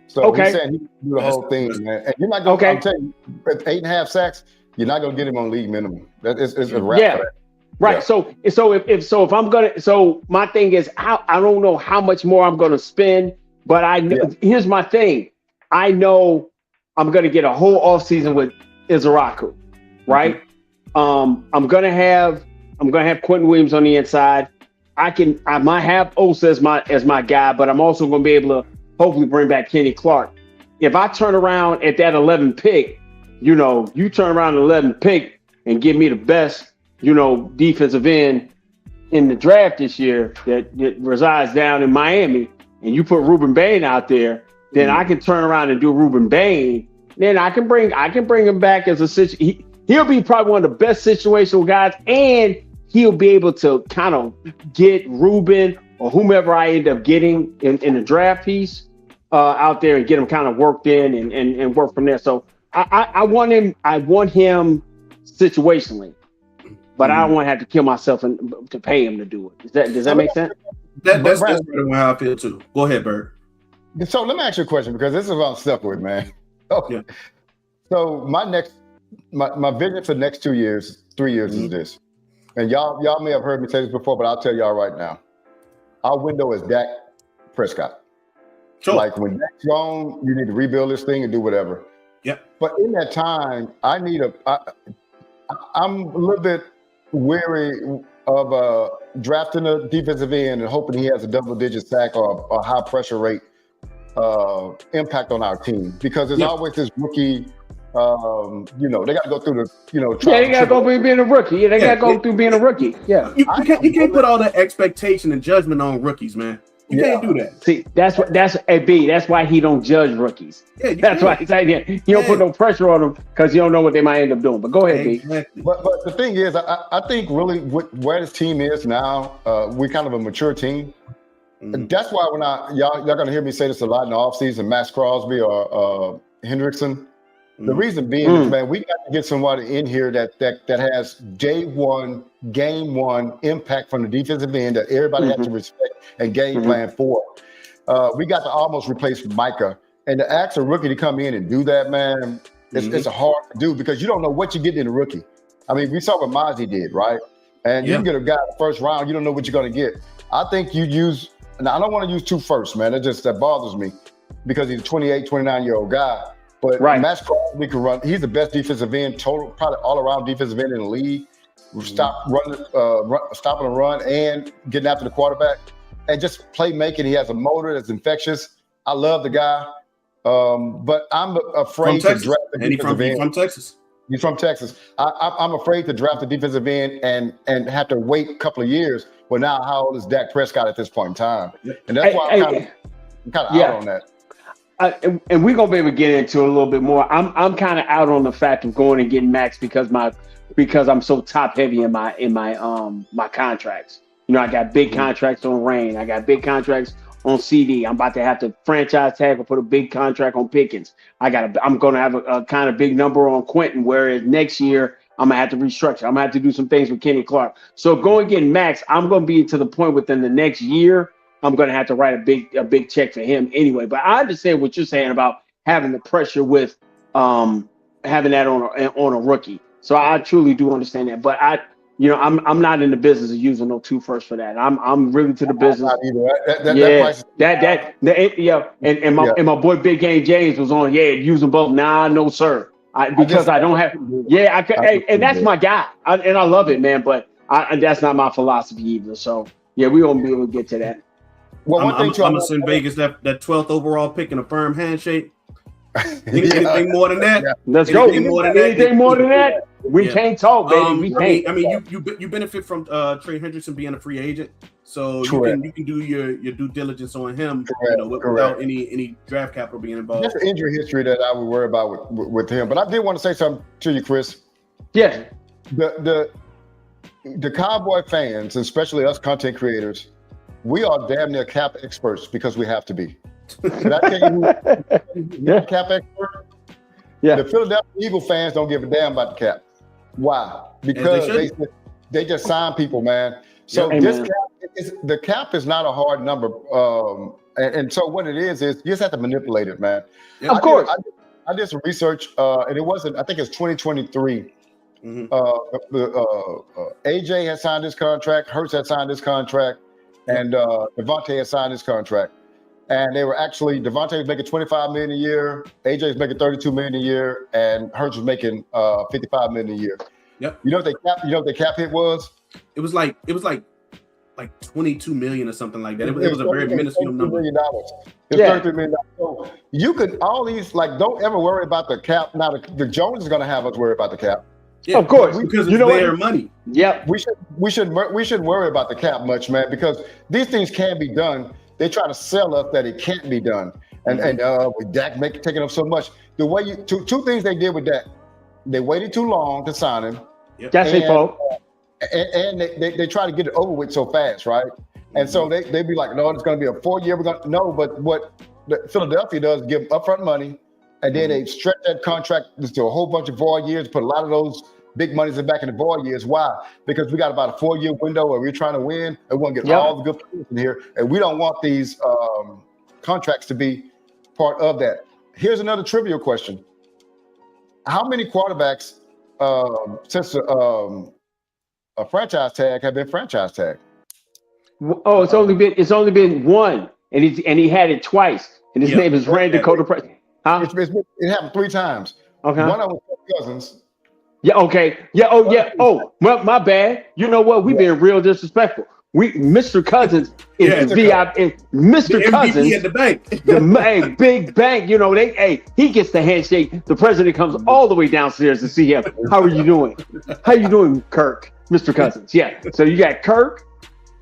So he said he can do the whole thing, man. And you're not going to, I'm telling you, at 8.5 sacks, you're not going to get him on league minimum. It's a wrap for that. Right. Yeah. So if I'm gonna, so my thing is, I don't know how much more I'm gonna spend, but I know here's my thing. I know I'm gonna get a whole offseason with Izaraku, right? I'm gonna have Quentin Williams on the inside. I might have Osa as my guy, but I'm also gonna be able to hopefully bring back Kenny Clark. If I turn around at that 11 pick, you turn around at 11 pick and give me the best, defensive end in the draft this year that resides down in Miami, and you put Ruben Bain out there, then I can turn around and do Ruben Bain. Then I can bring him back as a he'll be probably one of the best situational guys, and he'll be able to kind of get Ruben or whomever I end up getting in the draft piece out there and get him kind of worked in and work from there. So I want him situationally, but I don't want to have to kill myself to pay him to do it. Does that make sense? That's how I feel too. Go ahead, Bird. So let me ask you a question, because this is what I'm stuck with, man. Okay. Yeah. So my vision for the next 2 years, 3 years is this. And y'all may have heard me say this before, but I'll tell y'all right now. Our window is Dak Prescott. Sure. Like when Dak's gone, you need to rebuild this thing and do whatever. Yeah. But in that time, I'm a little bit weary of drafting a defensive end and hoping he has a double-digit sack or a high pressure rate impact on our team, because there's always this rookie. They got to go through the. They got to go through being a rookie. Yeah, they got to go through being a rookie. Yeah, you can't put all the expectation and judgment on rookies, man. You can't do that. See, that's why he don't judge rookies. Yeah, that's why he's like, you don't put no pressure on them because you don't know what they might end up doing. But go ahead, exactly. But the thing is, I think really where this team is now, we're kind of a mature team. Mm-hmm. That's why when y'all gonna hear me say this a lot in the offseason, Max Crosby or Hendrickson. Mm-hmm. The reason being is, man, we got to get somebody in here that has day one, game one impact from the defensive end that everybody has to respect and game plan for. We got to almost replace Micah. And to ask a rookie to come in and do that, man, it's hard to do, because you don't know what you get in a rookie. I mean, we saw what Mozzie did, right? And you can get a guy in the first round, you don't know what you're going to get. I think you use, and I don't want to use 2 firsts, man. That bothers me, because he's a 28, 29-year-old guy. But Max Crosby can run. He's the best defensive end, probably all-around defensive end in the league. Stopping the run and getting after the quarterback, and just playmaking. He has a motor that's infectious. I love the guy, but I'm afraid to draft the defensive end. From Texas. He's from Texas. I'm afraid to draft the defensive end and have to wait a couple of years. Well, now how old is Dak Prescott at this point in time? And that's why I'm kind of out on that. And we're gonna be able to get into it a little bit more. I'm kind of out on the fact of going and getting Max because I'm so top heavy in my contracts. I got big contracts on Rain. I got big contracts on CD. I'm about to have to franchise tag or put a big contract on Pickens. I'm gonna have a kind of big number on Quentin. Whereas next year I'm gonna have to restructure. I'm gonna have to do some things with Kenny Clark. So going getting Max, I'm gonna be to the point within the next year. I'm going to have to write a big check for him anyway. But I understand what you're saying about having the pressure with having that on a rookie. So I truly do understand that. But I'm not in the business of using no 2 firsts for that. I'm really to the business. And my boy Big Game James was on. Yeah, using both. Nah, no sir. Because I don't have. Yeah, I could. And that's my guy. And I love it, man. But that's not my philosophy either. So yeah, we won't be able to get to that. Well, I'm gonna send Vegas that 12th overall pick and a firm handshake. Anything more than that? Yeah. Let's go. Anything more than that? We can't talk, baby. We can't. I mean, you benefit from Trey Hendrickson being a free agent, so you can do your due diligence on him, without any draft capital being involved. That's the injury history that I would worry about with him. But I did want to say something to you, Chris. Yeah. The Cowboy fans, especially us content creators, we are damn near cap experts because we have to be. Did I tell you cap expert? Yeah. The Philadelphia Eagle fans don't give a damn about the cap. Why? Because they just sign people, man. So the cap is not a hard number. And so what it is you just have to manipulate it, man. Yeah. Of course. I did some research, and it wasn't, I think it's 2023. Mm-hmm. AJ had signed this contract, Hurts had signed this contract, and Devontae had signed this contract. And they were actually, Devontae was making $25 million a year, AJ was making $32 million a year, and Hurts was making $55 million a year. Yep. You know what the cap hit was? It was like $22 million or something like that. It was a very minuscule number. It was $33 million. So you could don't ever worry about the cap. Now the Jones is going to have us worry about the cap. Yeah, of course, because you it's know their what? money. Yep. We shouldn't worry about the cap much, man, because these things can be done. They try to sell us that it can't be done, and with Dak taking up so much. The way two things they did with Dak, they waited too long to sign him. Yep. That's their fault. And they try to get it over with so fast, right? And so they be like, no, it's going to be a 4 year. We're going to no, but what Philadelphia does is give upfront money, and then they stretch that contract to a whole bunch of void years, put a lot of those big monies back in the void years. Why? Because we got about a 4 year window where we're trying to win, and we want to get all the good players in here, and we don't want these contracts to be part of that. Here's another trivial question: how many quarterbacks since a franchise tag have been franchise tagged? Oh, it's only been one, and he had it twice, and his name is Randy Dakota. Huh? It happened 3 times. Okay. One of them was Cousins. Yeah. Okay. Yeah. Oh, yeah. Oh, my bad. You know what? We've been real disrespectful. Mr. Cousins is the VIP. Mr. Cousins at the bank. the big bank. You know, he gets the handshake. The president comes all the way downstairs to see him. How are you doing? How you doing, Kirk? Mr. Cousins. Yeah. So you got Kirk,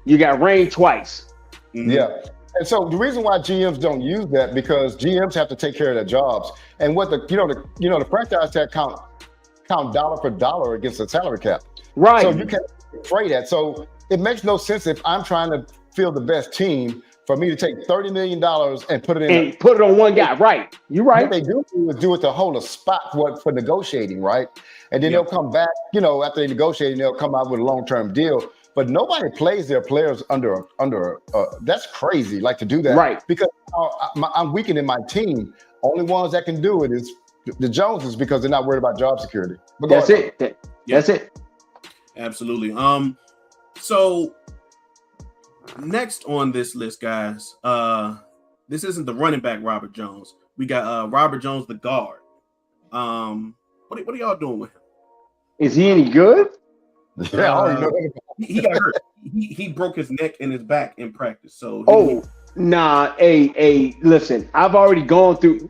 you got Rain twice. Mm-hmm. Yeah. And so the reason why GMs don't use that, because GMs have to take care of their jobs. And what the franchise tag count dollar for dollar against the salary cap. Right. So you can't fray that. So it makes no sense if I'm trying to field the best team for me to take $30 million and put it in put it on one guy. Right. You're right. What they do is do it to hold a spot for negotiating, right? And then they'll come back, after they negotiate, they'll come out with a long-term deal. But nobody plays their players under that's crazy, like to do that. Right. Because I'm weakening my team. Only ones that can do it is the Joneses, because they're not worried about job security. But that's it. That's it. Absolutely. So next on this list, guys, this isn't the running back Robert Jones. We got Robert Jones, the guard. What are y'all doing with him? Is he any good? Yeah, he got hurt. He broke his neck and his back in practice. So nah. Hey, listen. I've already gone through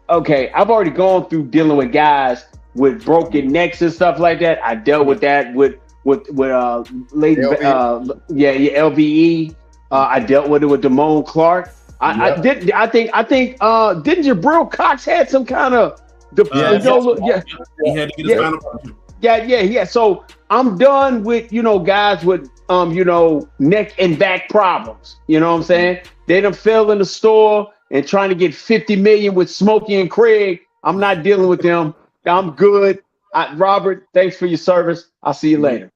dealing with guys with broken necks and stuff like that. I dealt with that with lady LVE. I dealt with it with Damone Clark. I think didn't Jabril Cox had some kind of he had to get his final. Yeah. So I'm done with guys with neck and back problems. You know what I'm saying? They done fell in the store and trying to get 50 million with Smokey and Craig. I'm not dealing with them. I'm good. Robert, thanks for your service. I'll see you later.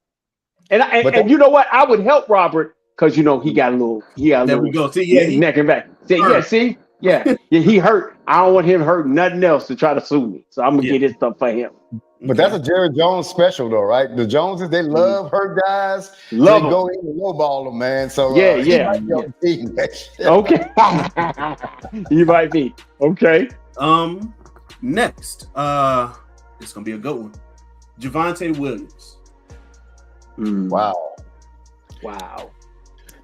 And you know what? I would help Robert because he got a little. There we go. See, neck and back. See, he hurt. I don't want him hurting nothing else to try to sue me. So I'm gonna get his stuff for him. But that's a Jerry Jones special, though, right? The Joneses, they love hurt guys. Love they go in and lowball them, man. So okay, you might be okay. Next, it's gonna be a good one. Javonte Williams. Wow.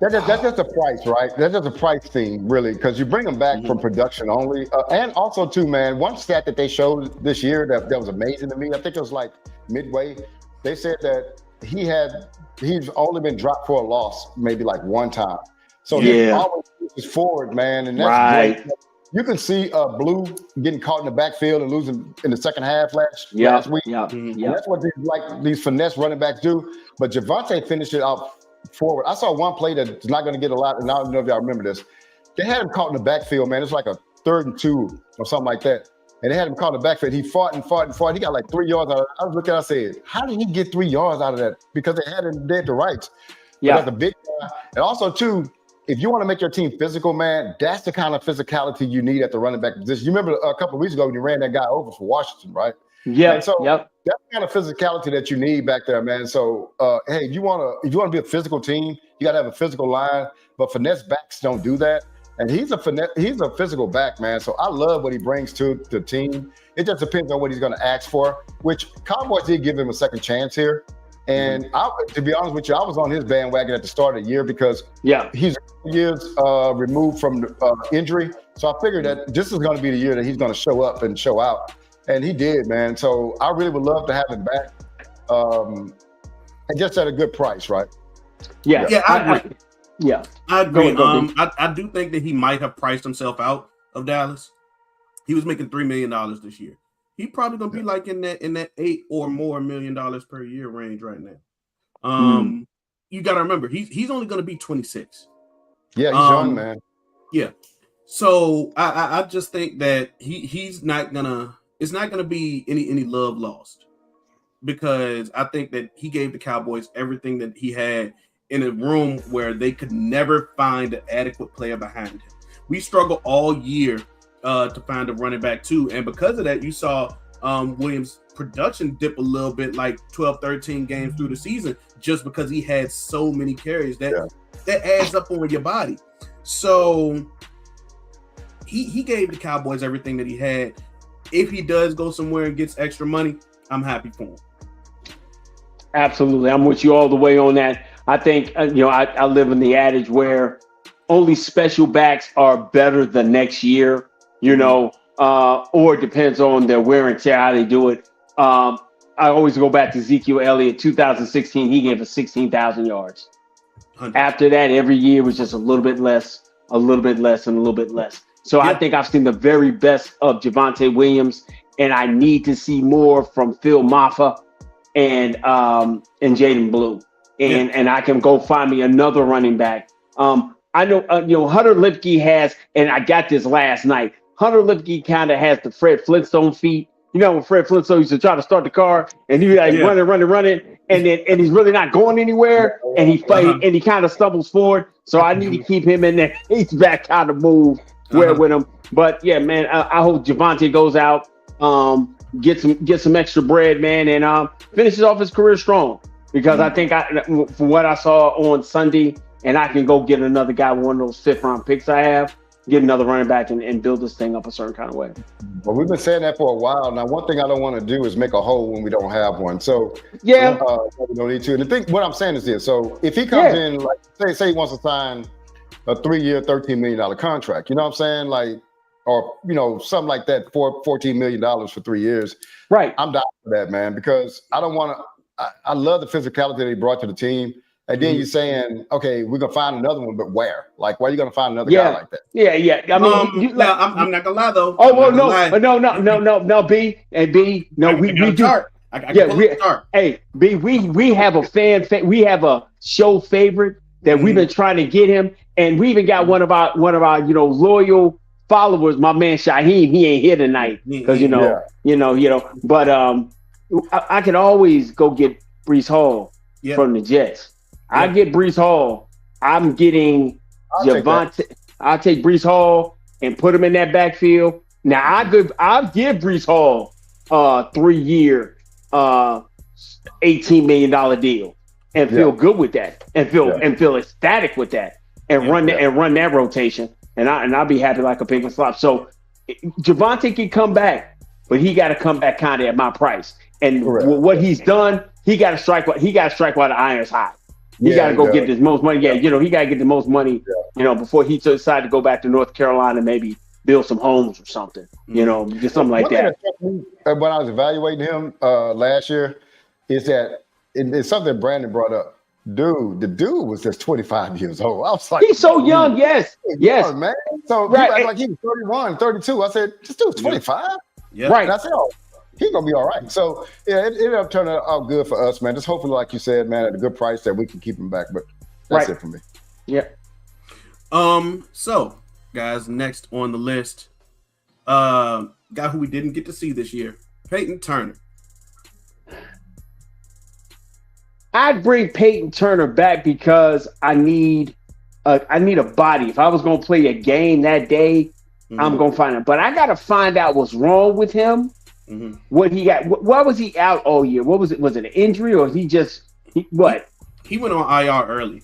That's just a price, right? That's just a price thing, really, because you bring them back from production only. And also, too, man, one stat that they showed this year that was amazing to me, I think it was like midway, they said that he's only been dropped for a loss maybe like one time. So he always pushes forward, man, and that's great. You can see Blue getting caught in the backfield and losing in the second half last week. And that's what these finesse running backs do. But Javonte finished it out forward. I saw one play that's not going to get a lot, and I don't know if y'all remember this. They had him caught in the backfield, man. It's like a 3rd and 2 or something like that. And they had him caught in the backfield. He fought. He got like 3 yards out of it. I was looking, I said, how did he get 3 yards out of that? Because they had him dead to rights. Yeah. That's a big guy. And also, too, if you want to make your team physical, man, that's the kind of physicality you need at the running back position. You remember a couple of weeks ago when you ran that guy over for Washington, right? Yeah. And so that's the kind of physicality that you need back there, man. So, hey, if you want to be a physical team, you got to have a physical line. But finesse backs don't do that. And he's a physical back, man. So I love what he brings to the team. It just depends on what he's going to ask for, which Cowboys did give him a second chance here. And to be honest with you, I was on his bandwagon at the start of the year because he's years removed from injury. So I figured that this is going to be the year that he's going to show up and show out. And he did, man. So I really would love to have him back. and just at a good price, right? Yeah, Yeah, I agree. I agree. Go ahead. I do think that he might have priced himself out of Dallas. He was making $3 million this year. He probably gonna be like in that $8 or more million per year range right now. You got to remember he's only gonna be 26. Yeah, he's young, man. Yeah. So I just think that he's not gonna. It's not gonna be any love lost, because I think that he gave the Cowboys everything that he had in a room where they could never find an adequate player behind him. We struggled all year to find a running back too, and because of that, you saw Williams' production dip a little bit, like 12, 13 games through the season, just because he had so many carries that adds up on your body. So he gave the Cowboys everything that he had. If he does go somewhere and gets extra money, I'm happy for him. Absolutely. I'm with you all the way on that. I think, I live in the adage where only special backs are better the next year, or it depends on their wear and tear, how they do it. I always go back to Ezekiel Elliott, 2016, he gave us 16,000 yards. 100. After that, every year was just a little bit less, and a little bit less. So I think I've seen the very best of Javonte Williams, and I need to see more from Phil Maffa and Jaden Blue. And I can go find me another running back. I know, Hunter Lipke has, and I got this last night, Hunter Lipke kind of has the Fred Flintstone feet. When Fred Flintstone used to try to start the car and he like running, and he's really not going anywhere, and he kind of stumbles forward. So I need to keep him in that H-back kind of move with him. But yeah, man, I hope Javonte goes out, get some extra bread, man, and finishes off his career strong. Because I think from what I saw on Sunday, and I can go get another guy, one of those 5th round picks I have, get another running back and build this thing up a certain kind of way. Well, we've been saying that for a while. Now, one thing I don't want to do is make a hole when we don't have one. So we don't need to. And the thing, what I'm saying is this. So if he comes in, like say he wants to sign a 3-year, $13 million contract, you know what I'm saying? Like, or, something like that, $14 million for 3 years. Right. I'm down for that, man, because I don't want to, I love the physicality that he brought to the team. And then you're saying, okay, we're gonna find another one, but where? Like, where are you gonna find another guy like that? Yeah. I mean, I'm not gonna lie though. Oh well, no, B, we do. Start. Hey, B, we have a we have a show favorite that we've been trying to get him, and we even got one of our loyal followers, my man Shaheem. He ain't here tonight because but I can always go get Breece Hall from the Jets. I get Breece Hall. I'm getting Javonte. I'll take Breece Hall and put him in that backfield. Now I'll give Breece Hall a 3-year, $18 million deal and feel good with that, and feel ecstatic with that, and run that rotation, and I'll be happy like a pig and slop. So Javonte can come back, but he got to come back kind of at my price. And what he's done, he got to strike while the iron's hot. He got to go get the most money. Yeah, he got to get the most money, before he decide to go back to North Carolina, maybe build some homes or something, just something like that. When I was evaluating him last year, is that it's something Brandon brought up. The dude was just 25 years old. I was like, he's so young. Yes, young, man. So he acted like he was 31, 32. I said, this dude's 25. Yeah, right. And I said, he's gonna be all right. So yeah, it ended up turning out good for us, man. Just hopefully, like you said, man, at a good price that we can keep him back. But that's it for me. Yeah. So guys, next on the list, guy who we didn't get to see this year, Peyton Turner. I'd bring Peyton Turner back because I need a body. If I was gonna play a game that day, I'm gonna find him. But I gotta find out what's wrong with him. What he got? Why was he out all year? What was it? Was it an injury or what? He went on IR early.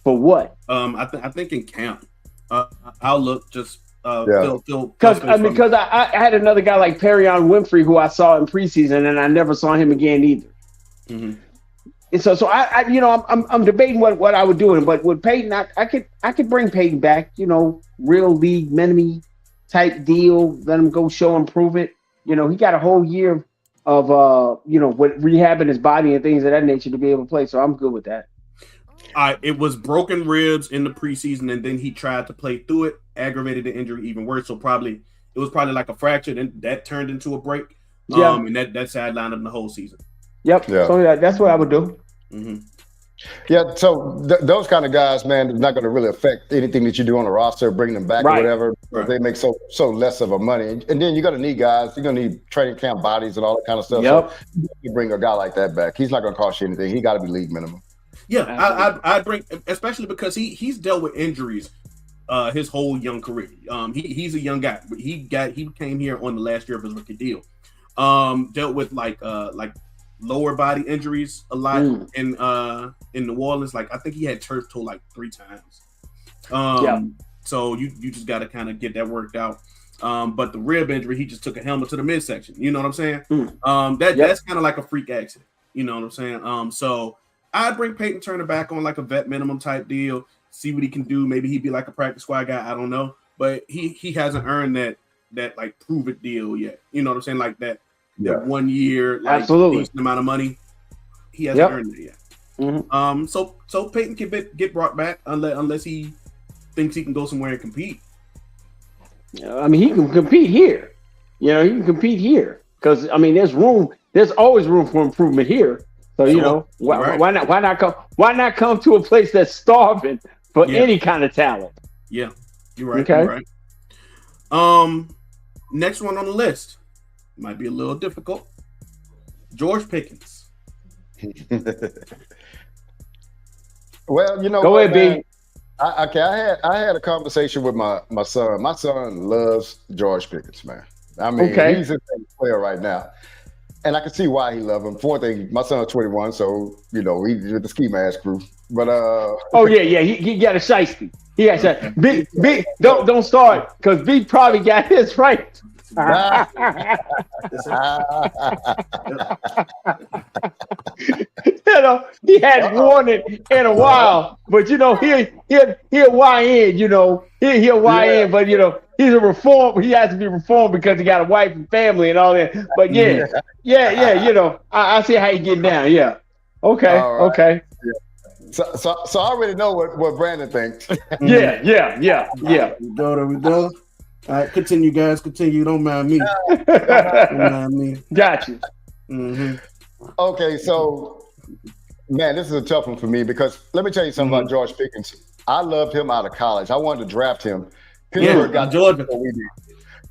For what? I think in camp. I'll look just because I had another guy like Perion Winfrey who I saw in preseason and I never saw him again either. And so I'm debating what I would do, but with Peyton, I could bring Peyton back. Real league minimum type deal. Let him go show and prove it. He got a whole year with rehabbing his body and things of that nature to be able to play. So I'm good with that. It was broken ribs in the preseason, and then he tried to play through it, aggravated the injury even worse. So it was probably like a fracture, and that turned into a break. And that sidelined him the whole season. Yep. Yeah. So that's what I would do. Mm-hmm. Yeah. So those kind of guys, man, is not going to really affect anything that you do on the roster, bringing them back or whatever. Right. They make so less of a money, and then you're going to need guys. You're going to need training camp bodies and all that kind of stuff. Yep. So you bring a guy like that back, he's not going to cost you anything. He got to be league minimum. Yeah, I bring, especially because he's dealt with injuries his whole young career. He's a young guy. He came here on the last year of his rookie deal. Dealt with like lower body injuries a lot in New Orleans. Like I think he had turf toe like 3 times. So you just got to kind of get that worked out. But the rib injury, he just took a helmet to the midsection. You know what I'm saying? That's kind of like a freak accident. You know what I'm saying? So I'd bring Peyton Turner back on like a vet minimum type deal. See what he can do. Maybe he'd be like a practice squad guy. I don't know, but he hasn't earned that like prove it deal yet. You know what I'm saying? Like that 1 year, like decent amount of money. He hasn't earned it yet. Mm-hmm. So Peyton can get brought back unless he thinks he can go somewhere and compete. I mean, he can compete here. He can compete here because there's always room for improvement here. So why not come to a place that's starving for any kind of talent? Yeah, you're right. Okay. You're right. Next one on the list might be a little difficult. George Pickens. Well, go ahead, B. I had a conversation with my son. My son loves George Pickens, man. I mean, he's a player right now. And I can see why he loved him. For one thing, my son's 21, so he's with the ski mask crew. But he got a shiesty. He has a B. Don't start because B probably got his right. He hadn't worn it in a while, but he'll YN. He'll YN, but he's a reform. He has to be reformed because he got a wife and family and all that. But I see how you get down. Yeah. Okay. Right. Okay. So I already know what Brandon thinks. Yeah. We go. All right, continue, guys. Continue. Don't mind me. Don't mind me. Got you. Mm-hmm. Okay, so, man, this is a tough one for me because let me tell you something about George Pickens. I loved him out of college. I wanted to draft him. Pittsburgh got Georgia before we did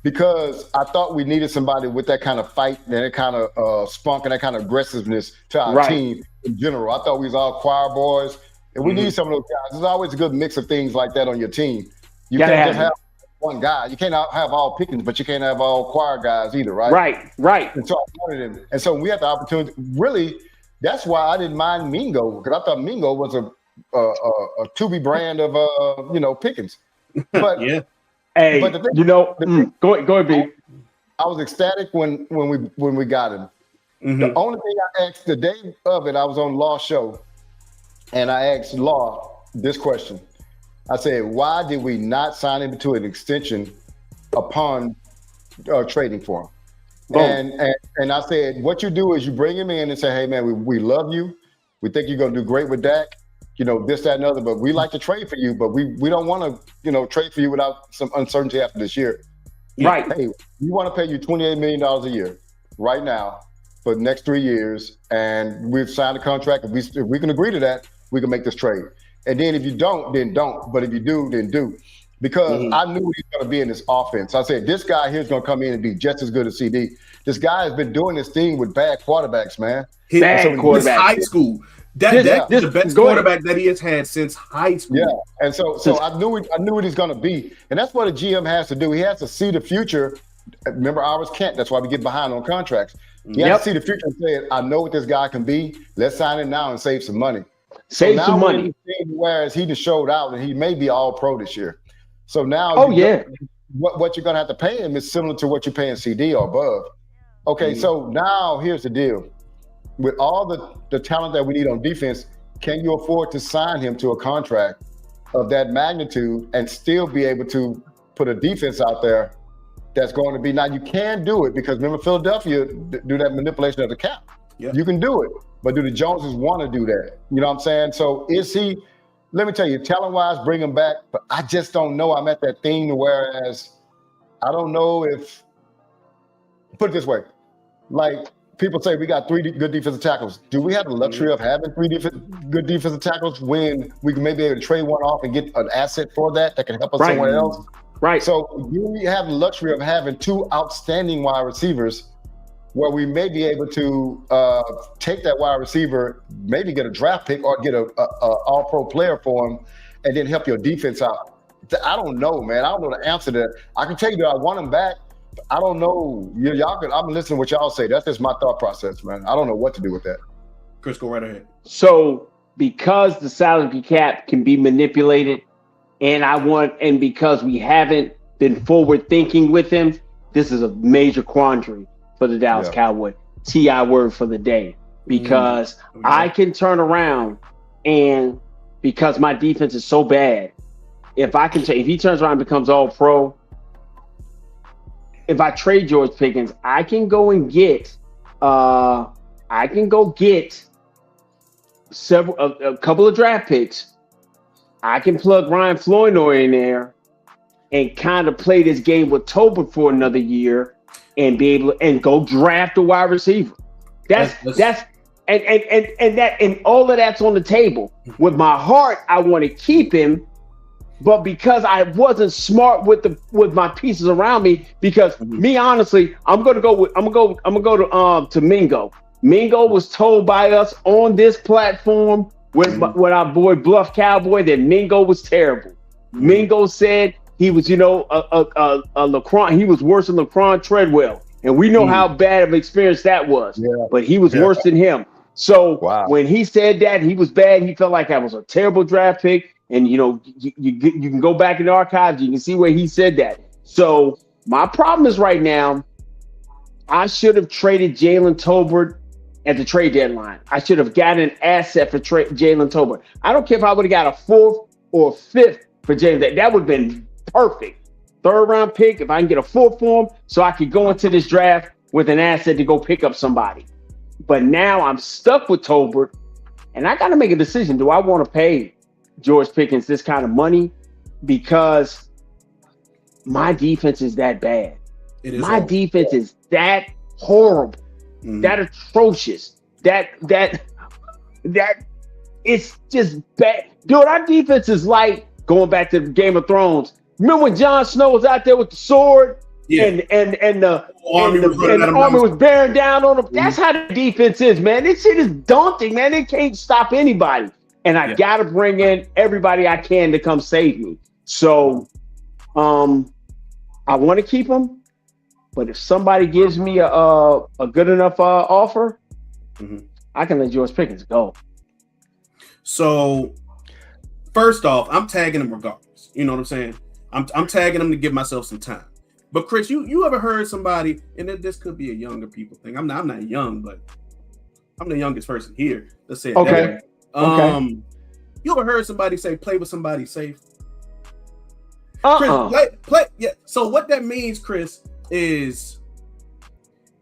because I thought we needed somebody with that kind of fight and that kind of spunk and that kind of aggressiveness to our team in general. I thought we was all choir boys, and we need some of those guys. There's always a good mix of things like that on your team. You can't just have one guy. You can't have all Pickens, but you can't have all choir guys either, right? Right. And so I wanted him. And so we had the opportunity. Really, that's why I didn't mind Mingo because I thought Mingo was a Tubi brand of Pickens. But hey, but go ahead, B. I was ecstatic when we got him. Mm-hmm. The only thing I asked the day of it, I was on Law's show, and I asked Law this question. I said, why did we not sign him to an extension upon trading for him? And I said, what you do is you bring him in and say, hey, man, we love you. We think you're going to do great with Dak, this, that, and other, but we like to trade for you, but we don't want to, trade for you without some uncertainty after this year. Right. Hey, we want to pay you $28 million a year right now for the next 3 years, and we've signed a contract. If we can agree to that, we can make this trade. And then if you don't, then don't. But if you do, then do. Because I knew he was going to be in this offense. I said, this guy here is going to come in and be just as good as CD. This guy has been doing this thing with bad quarterbacks, man. Bad quarterback. High school. That's the best quarterback that he has had since high school. Yeah, and so I knew what he's going to be. And that's what a GM has to do. He has to see the future. Remember, ours can't. That's why we get behind on contracts. He has to see the future and say, I know what this guy can be. Let's sign him now and save some money. Save some money. Whereas he just showed out and he may be all pro this year. So now what you're going to have to pay him is similar to what you're paying CD or above. Okay, so now here's the deal. With all the talent that we need on defense, can you afford to sign him to a contract of that magnitude and still be able to put a defense out there that's going to be. Now you can do it because remember Philadelphia do that manipulation of the cap. Yeah. You can do it, but do the Joneses want to do that? You know what I'm saying? So is he? Let me tell you, talent-wise, bring him back, but I just don't know. I'm at that thing whereas I don't know if. Put it this way, like people say, we got 3 good defensive tackles. Do we have the luxury of having 3 good defensive tackles when we can maybe be able to trade one off and get an asset for that can help us somewhere else? Right. So do we have the luxury of having 2 outstanding wide receivers where we may be able to take that wide receiver, maybe get a draft pick or get a all-pro player for him and then help your defense out? I don't know, man. I don't know the answer to that. I can tell you that I want him back. I don't know. I'm listening to what y'all say. That's just my thought process, man. I don't know what to do with that. Chris, go right ahead. So because the salary cap can be manipulated, and because we haven't been forward thinking with him, this is a major quandary for the Dallas Cowboys. TI word for the day. Because I can turn around and because my defense is so bad, if he turns around and becomes all pro, if I trade George Pickens, I can go get a couple of draft picks. I can plug Ryan Flournoy in there and kind of play this game with Tolbert for another year and be able and go draft a wide receiver. And all of that's on the table. With my heart, I want to keep him. But because I wasn't smart with my pieces around me, because me honestly, I'm gonna go to Mingo. Mingo was told by us on this platform with our boy Bluff Cowboy that Mingo was terrible. Mingo said he was, a Laquan. He was worse than Laquan Treadwell, and we know how bad of an experience that was. Yeah. But he was worse than him. So when he said that he was bad, he felt like that was a terrible draft pick. And, you can go back in the archives. You can see where he said that. So my problem is right now, I should have traded Jalen Tolbert at the trade deadline. I should have gotten an asset for Jalen Tolbert. I don't care if I would have got a 4th or 5th for Jalen. That would have been perfect. 3rd round pick, if I can get a 4th for him, so I could go into this draft with an asset to go pick up somebody. But now I'm stuck with Tolbert, and I got to make a decision. Do I want to pay George Pickens this kind of money? Because my defense is that bad. My defense is that horrible, that atrocious, that it's just bad. Dude, our defense is like going back to Game of Thrones. Remember when Jon Snow was out there with the sword and the army was bearing down on them? That's how the defense is, man. This shit is daunting, man. It can't stop anybody. And I got to bring in everybody I can to come save me. So I want to keep him. But if somebody gives me a good enough offer, I can let George Pickens go. So first off, I'm tagging him regardless. You know what I'm saying? I'm tagging him to give myself some time. But Chris, you ever heard somebody, and this could be a younger people thing. I'm not young, but I'm the youngest person here. Let's say it that way. You ever heard somebody say play with somebody safe? Chris, play. Yeah. So what that means, Chris, is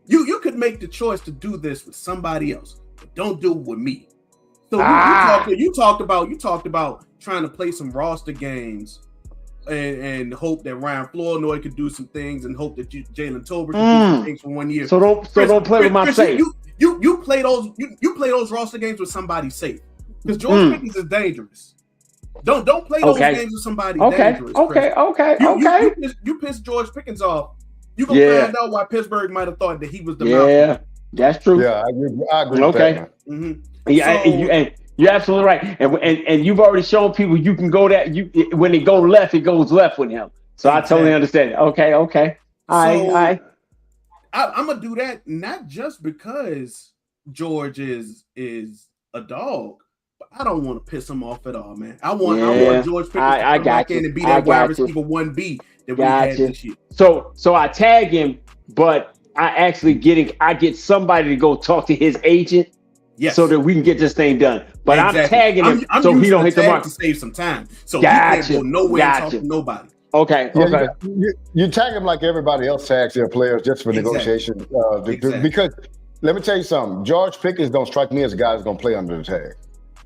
you could make the choice to do this with somebody else, but don't do it with me. So you talked about trying to play some roster games and hope that Ryan Flournoy could do some things and hope that Jalen Tolbert could do some things for 1 year. So don't play with my safe. You play those roster games with somebody safe. Because George Pickens is dangerous. Don't play those games with somebody dangerous. You piss George Pickens off. You gonna find out why Pittsburgh might have thought that he was the mouthpiece. That's true. Yeah, I agree with that. Yeah, and you're absolutely right. And you've already shown people you can go that when it goes left, it goes left with him. So I totally understand it. Okay. All right. I'm gonna do that not just because George is a dog. I don't want to piss him off at all, man. I want George Pickens to come back in and be that wide receiver 1B that we had this year. So I tag him, but I get somebody to go talk to his agent, so that we can get this thing done. But exactly. I'm tagging him so he don't hit the mark to save some time. So he can't go nowhere and talk to nobody. Okay. Yeah, Okay. you tag them like everybody else tags their players just for negotiation. Because let me tell you something. George Pickens don't strike me as a guy that's going to play under the tag.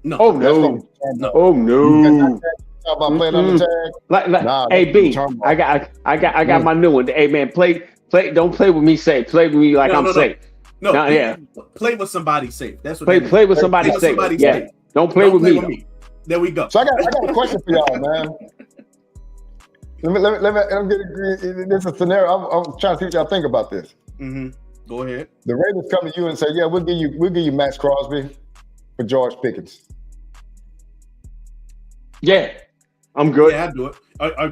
No. Oh no. Oh no. Talk about playing under the tag. Like, hey B, I got my new one. Hey man, play. Don't play with me safe. Play with me like I'm safe. No, yeah. Play with somebody safe. That's what play with somebody safe. Yeah. Don't play with me. There we go. So I got a question for y'all, man. Let me get this is a scenario. I'm trying to see what y'all think about this. Mm-hmm. Go ahead. The Raiders come to you and say, "Yeah, we'll give you Max Crosby for George Pickens." Yeah, I'm good. Yeah, I'll do it.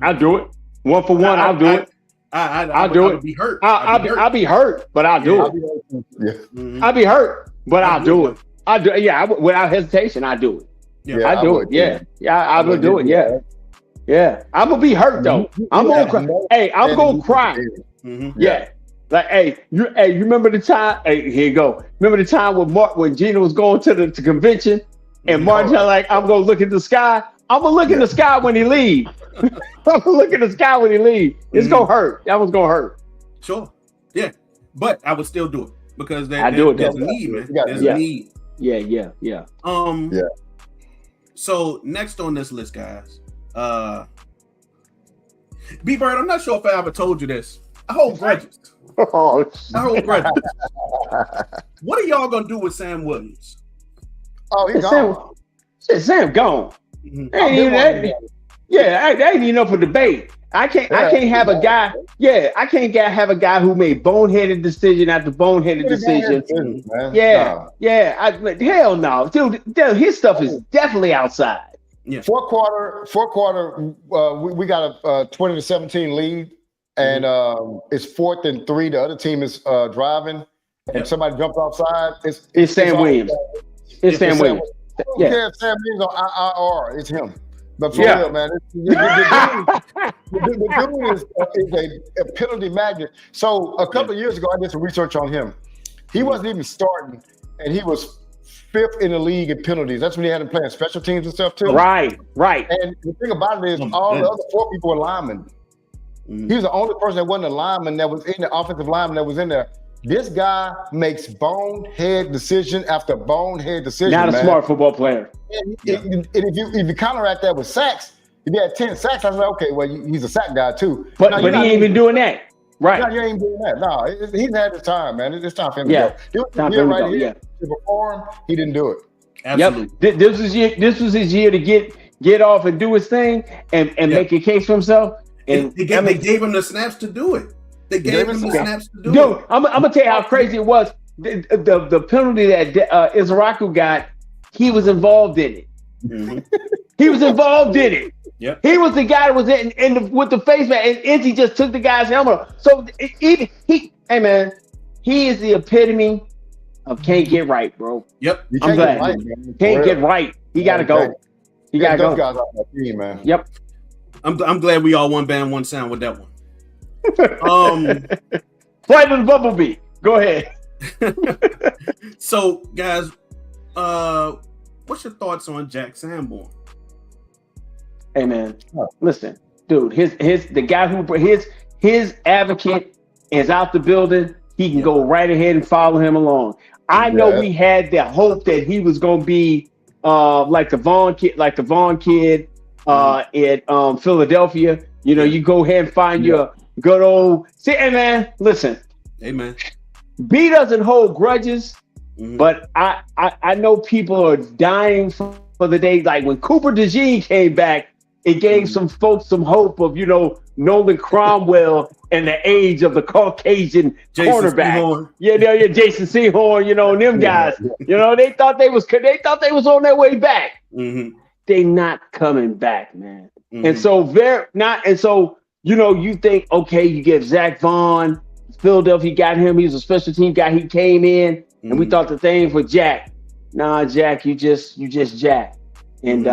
I'll do it. 1 for 1. I'll do it. I'll do it. I'll be hurt. I'll be hurt, but I'll do it. I'll be hurt, but I'll do it. I'll do it. Yeah, without hesitation, I'll do it. Yeah, I do it. Yeah, I will do it. Yeah, yeah. I'm gonna be hurt though. I'm gonna cry. Hey, I'm gonna cry. Mm-hmm. Yeah. Like, hey, you remember the time? Hey, here you go. Remember the time when Gina was going to the convention, and Martin like, I'm gonna look at the sky. I'm gonna look in the sky when he leave. I'm gonna look in the sky when he leave. It's gonna hurt. That was gonna hurt. Sure. Yeah, but I would still do it because there's a need, man. There's a need. Yeah. Yeah. So next on this list, guys, B-Bird, I'm not sure if I ever told you this. I hold grudges. I hold grudges. What are y'all gonna do with Sam Williams? Oh, he's gone. Sam gone. Mm-hmm. That ain't even up for debate. I can't have a guy. Yeah, I can't have a guy who made boneheaded decision after boneheaded decision. Hell no, dude. His stuff is definitely outside. Yeah. Fourth quarter. We got a 20-17 lead, and it's 4th and 3. The other team is driving, and somebody jumped offside. It's Sam Williams. It's Sam Williams. Yeah, Sam Williams on IR. It's him. But for real, man, the dude is a penalty magnet. So a couple of years ago, I did some research on him. He wasn't even starting, and he was 5th in the league in penalties. That's when he had him playing special teams and stuff too. Right. And the thing about it is, all the other 4 people were linemen. Mm-hmm. He was the only person that wasn't a lineman that was in the offensive lineman that was in there. This guy makes bonehead decision after bonehead decision. Not a smart football player. And if you counteract that with sacks, if you had 10 sacks, I was like, okay, well, he's a sack guy too. But he ain't even doing that. Right. No, you ain't doing that. No, he's had his time, man. It's time for him to go. To perform, he didn't do it. Absolutely. Yep. This was his year to get off and do his thing and make a case for himself. And they gave him the snaps to do it. They gave him the snaps to do it. Dude, I'm gonna tell you how crazy it was. The penalty that Izaraku got, he was involved in it. Mm-hmm. He was involved in it. Yep. He was the guy that was with the face mask, and Inti just took the guy's helmet off. So he is the epitome of can't get right, bro. Yep. I'm glad. Can't get right. He got to go. He got to go. Those guys on my team, man. Yep. I'm glad we all one band, one sound with that one. Flight of the Bumblebee. Go ahead. So, guys, what's your thoughts on Jack Sanborn? Hey, man, listen, dude. The guy who his advocate is out the building. He can go right ahead and follow him along. I know we had the hope that he was going to be like the Vaughn kid, at Philadelphia. You know, you go ahead and find your good old. Hey, man, listen. Hey, man. B doesn't hold grudges, but I know people are dying for the day. Like when Cooper DeJean came back, it gave some folks some hope of, Nolan Cromwell and the age of the Caucasian cornerback. Jason Sehorn, and them guys. They thought they was on their way back. Mm-hmm. They not coming back, man. Mm-hmm. And so you think, okay, you get Zach Vaughn, Philadelphia got him. He was a special team guy. He came in, and we thought the thing for Jack. Nah, Jack, you just Jack. And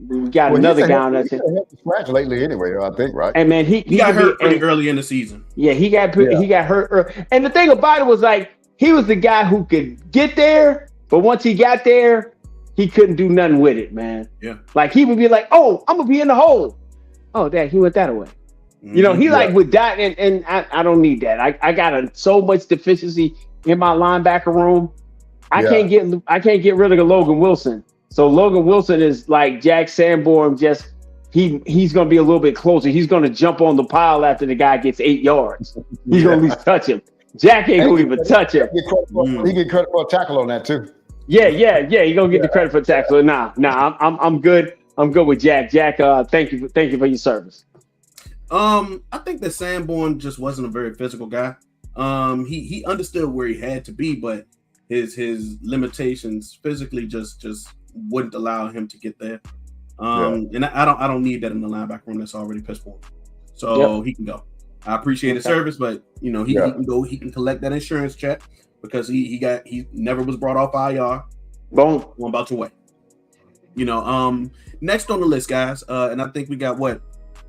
we got another guy on that team. Scratch lately, anyway. I think, right? And man, he got hurt pretty early in the season. Yeah, he got hurt early. And the thing about it was like he was the guy who could get there, but once he got there, he couldn't do nothing with it, man. Yeah, like he would be like, "Oh, I'm gonna be in the hole. oh, Dad, he went that away. You know, he like with that, and I don't need that. I got so much deficiency in my linebacker room. I can't get rid of Logan Wilson. So Logan Wilson is like Jack Sanborn. Just he's going to be a little bit closer. He's going to jump on the pile after the guy gets 8 yards. He's going to at least touch him. Jack ain't going to even touch him. He get credit for a tackle on that too. Yeah. He gonna get the credit for tackle. Nah. I'm good. I'm good with Jack. Jack, thank you for your service. I think that Sanborn just wasn't a very physical guy. He understood where he had to be, but his limitations physically just wouldn't allow him to get there. And I don't need that in the linebacker room that's already piss poor. So he can go. I appreciate his service, but you know he can go. He can collect that insurance check because he never was brought off IR. Boom. I'm about to wait. You know, next on the list, guys, and I think we got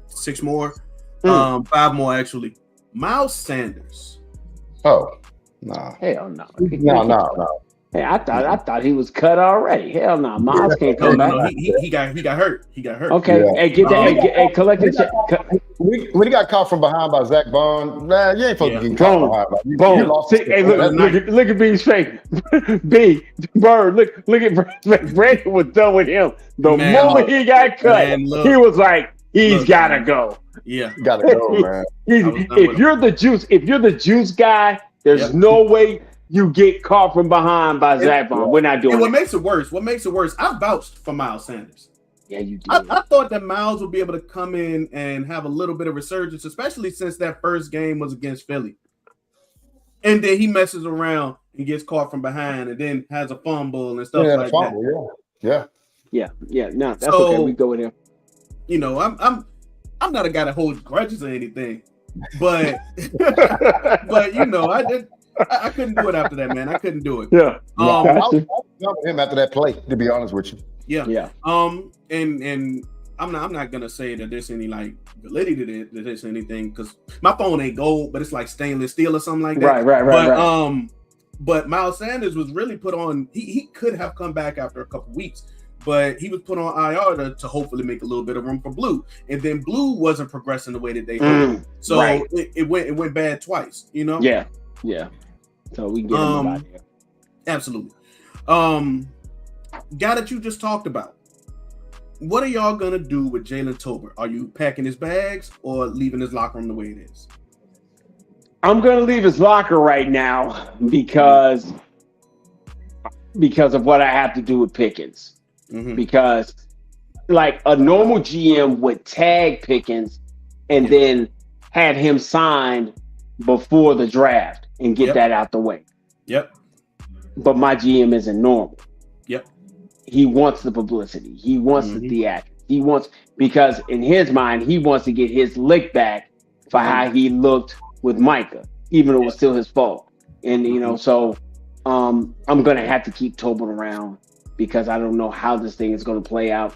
6 more, 5 more actually. Miles Sanders. Oh, no. Hell no. No. Hey, I thought he was cut already. Hell no. Miles can't come back. No, he got hurt. Okay. Yeah. Hey, get that. Hey, collect the check. When he got caught from behind by Zach Bond, man, you ain't supposed to get caught from behind. You lost. Hey, look at B's face. B, Bird, look at Brandon was done with him. The moment he got cut, he was like, he's got to go. Yeah. Got to go, man. If you're the juice guy, there's no way you get caught from behind by Zach Bond. We're not doing it. What makes it worse, I vouched for Miles Sanders. Yeah, you did. I thought that Miles would be able to come in and have a little bit of resurgence, especially since that first game was against Philly. And then he messes around and gets caught from behind and then has a fumble and stuff like that. Yeah. No, that's okay. We go with him. You know, I'm not a guy that holds grudges or anything, but but you know, I couldn't do it after that, man. I couldn't do it. Yeah. I was done with him after that play, to be honest with you. Yeah. And I'm not gonna say that there's any like validity to this or anything because my phone ain't gold, but it's like stainless steel or something like that. Right. But Miles Sanders was really put on. He could have come back after a couple weeks, but he was put on IR to hopefully make a little bit of room for Blue. And then Blue wasn't progressing the way that they hoped. So it went bad twice. You know. Yeah. So we can get him out here. Absolutely. Guy that you just talked about. What are y'all gonna do with Jalen Tolbert? Are you packing his bags or leaving his locker room the way it is? I'm gonna leave his locker right now because of what I have to do with Pickens. Mm-hmm. Because like a normal GM would tag Pickens and then have him signed before the draft and get that out the way. Yep. But my GM isn't normal. Yep. He wants the publicity. He wants the theatrics. Because in his mind, he wants to get his lick back for how he looked with Micah, even though it was still his fault. And, you know, so I'm going to have to keep Tobin around because I don't know how this thing is going to play out.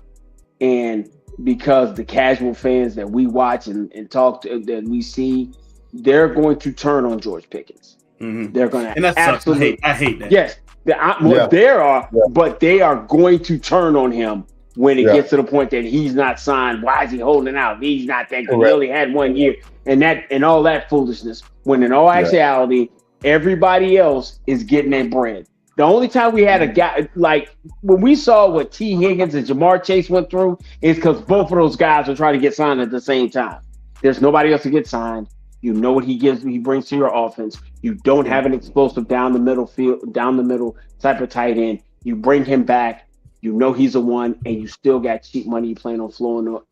And because the casual fans that we watch and talk to, that we see, they're going to turn on George Pickens. Mm-hmm. They're going to, and that's absolutely. I hate that. Yes, but they are going to turn on him when it gets to the point that he's not signed. Why is he holding out? He's not that good. He only had 1 year, and all that foolishness. When in all actuality, everybody else is getting their bread. The only time we had a guy like when we saw what T. Higgins and Jamar Chase went through is because both of those guys were trying to get signed at the same time. There's nobody else to get signed. You know what he brings to your offense. You don't have an explosive down the middle type of tight end. You bring him back. You know he's a one, and you still got cheap money you playing on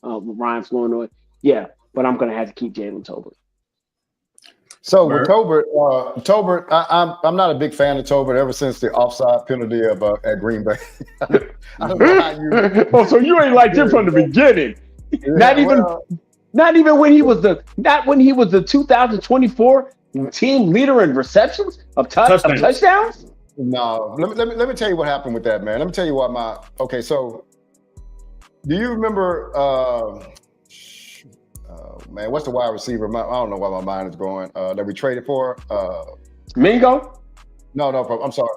Ryan Flournoy. Yeah, but I'm gonna have to keep Jalen Tolbert. So with Tolbert, I'm not a big fan of Tolbert ever since the offside penalty at Green Bay. I don't know how you. So you ain't liked him from the beginning. Not even when he was the 2024 team leader in receptions of touchdowns. No, let me tell you what happened with that, man. Let me tell you what so do you remember man, what's the wide receiver? I don't know why my mind is going. That we traded for? Mingo? No, I'm sorry.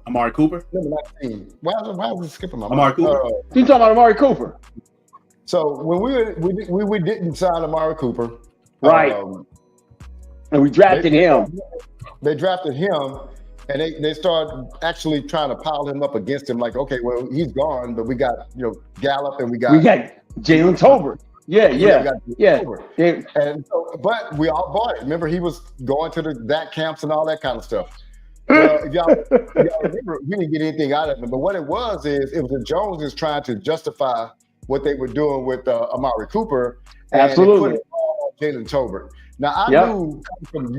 Amari Cooper? Number 19. Why was it skipping my mind? Amari Cooper? You talking about Amari Cooper? So when we didn't sign Amari Cooper, Right. And we drafted him. They drafted him, and they started actually trying to pile him up against him. Like, okay, well, he's gone, but we got Gallup, and we got Jalen Tolbert. Yeah. And so, but we all bought it. Remember, he was going to the camps and all that kind of stuff. Well, if y'all remember, we didn't get anything out of him. But what it was the Joneses trying to justify what they were doing with Amari Cooper. And Absolutely. Put it all on Jalen Tolbert. Now, I knew from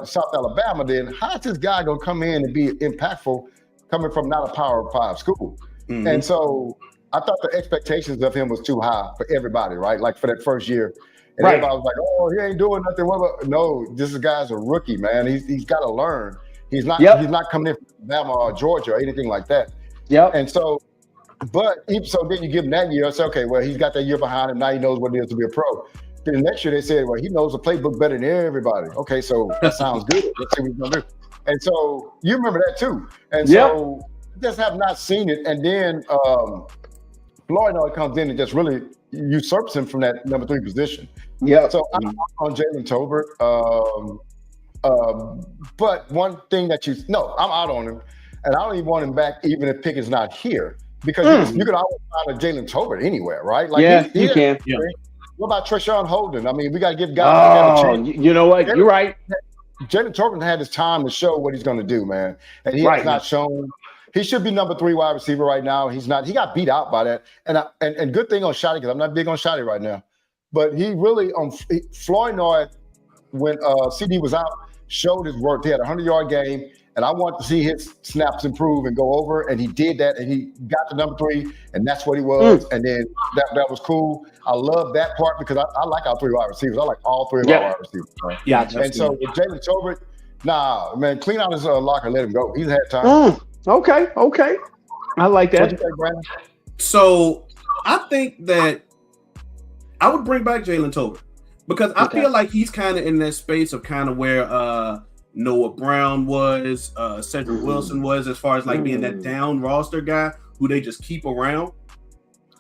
South Alabama, then how's this guy going to come in and be impactful coming from not a Power 5 school? Mm-hmm. And so I thought the expectations of him was too high for everybody, right? Like for that first year. And everybody was like, oh, he ain't doing nothing. No, this guy's a rookie, man. He's got to learn. He's not coming in from Alabama or Georgia or anything like that. Yep. And so, so then you give him that year. Say, okay, well, he's got that year behind him. Now he knows what it is to be a pro. Then the next year they said, well, he knows the playbook better than everybody. Okay, so that sounds good. Let's see what he's gonna do. And so you remember that too. And so just have not seen it. And then Floyd comes in and just really usurps him from that number 3 position. Yeah. So I'm on Jalen Tolbert. But one thing I'm out on him, and I don't even want him back even if Pickett's not here, because you can always find a Jalen Tolbert anywhere, right? Like you can. Yeah. What about Treshaun Holden? I mean, we got to give guys a chance. You know what? You're right. Jalen Tolbert had his time to show what he's going to do, man, and he has not shown. He should be number 3 wide receiver right now. He's not. He got beat out by that, and good thing on Shotty, because I'm not big on Shotty right now, but he really Floyd when CD was out, showed his work. He had a 100-yard game, and I want to see his snaps improve and go over, and he did that, and he got to number 3, and that's what he was. And then that was cool. I love that part because I like our 3 wide receivers. I like all 3 of our wide receivers. Right? Yeah. And so with Jalen Tolbert, nah, man, clean out his locker, let him go. He's had time. Okay. I like that. What you think, Brandon? So I think that I would bring back Jalen Tolbert because I feel like he's kind of in that space of kind of where Noah Brown was, Cedric Wilson was, as far as like being that down roster guy who they just keep around.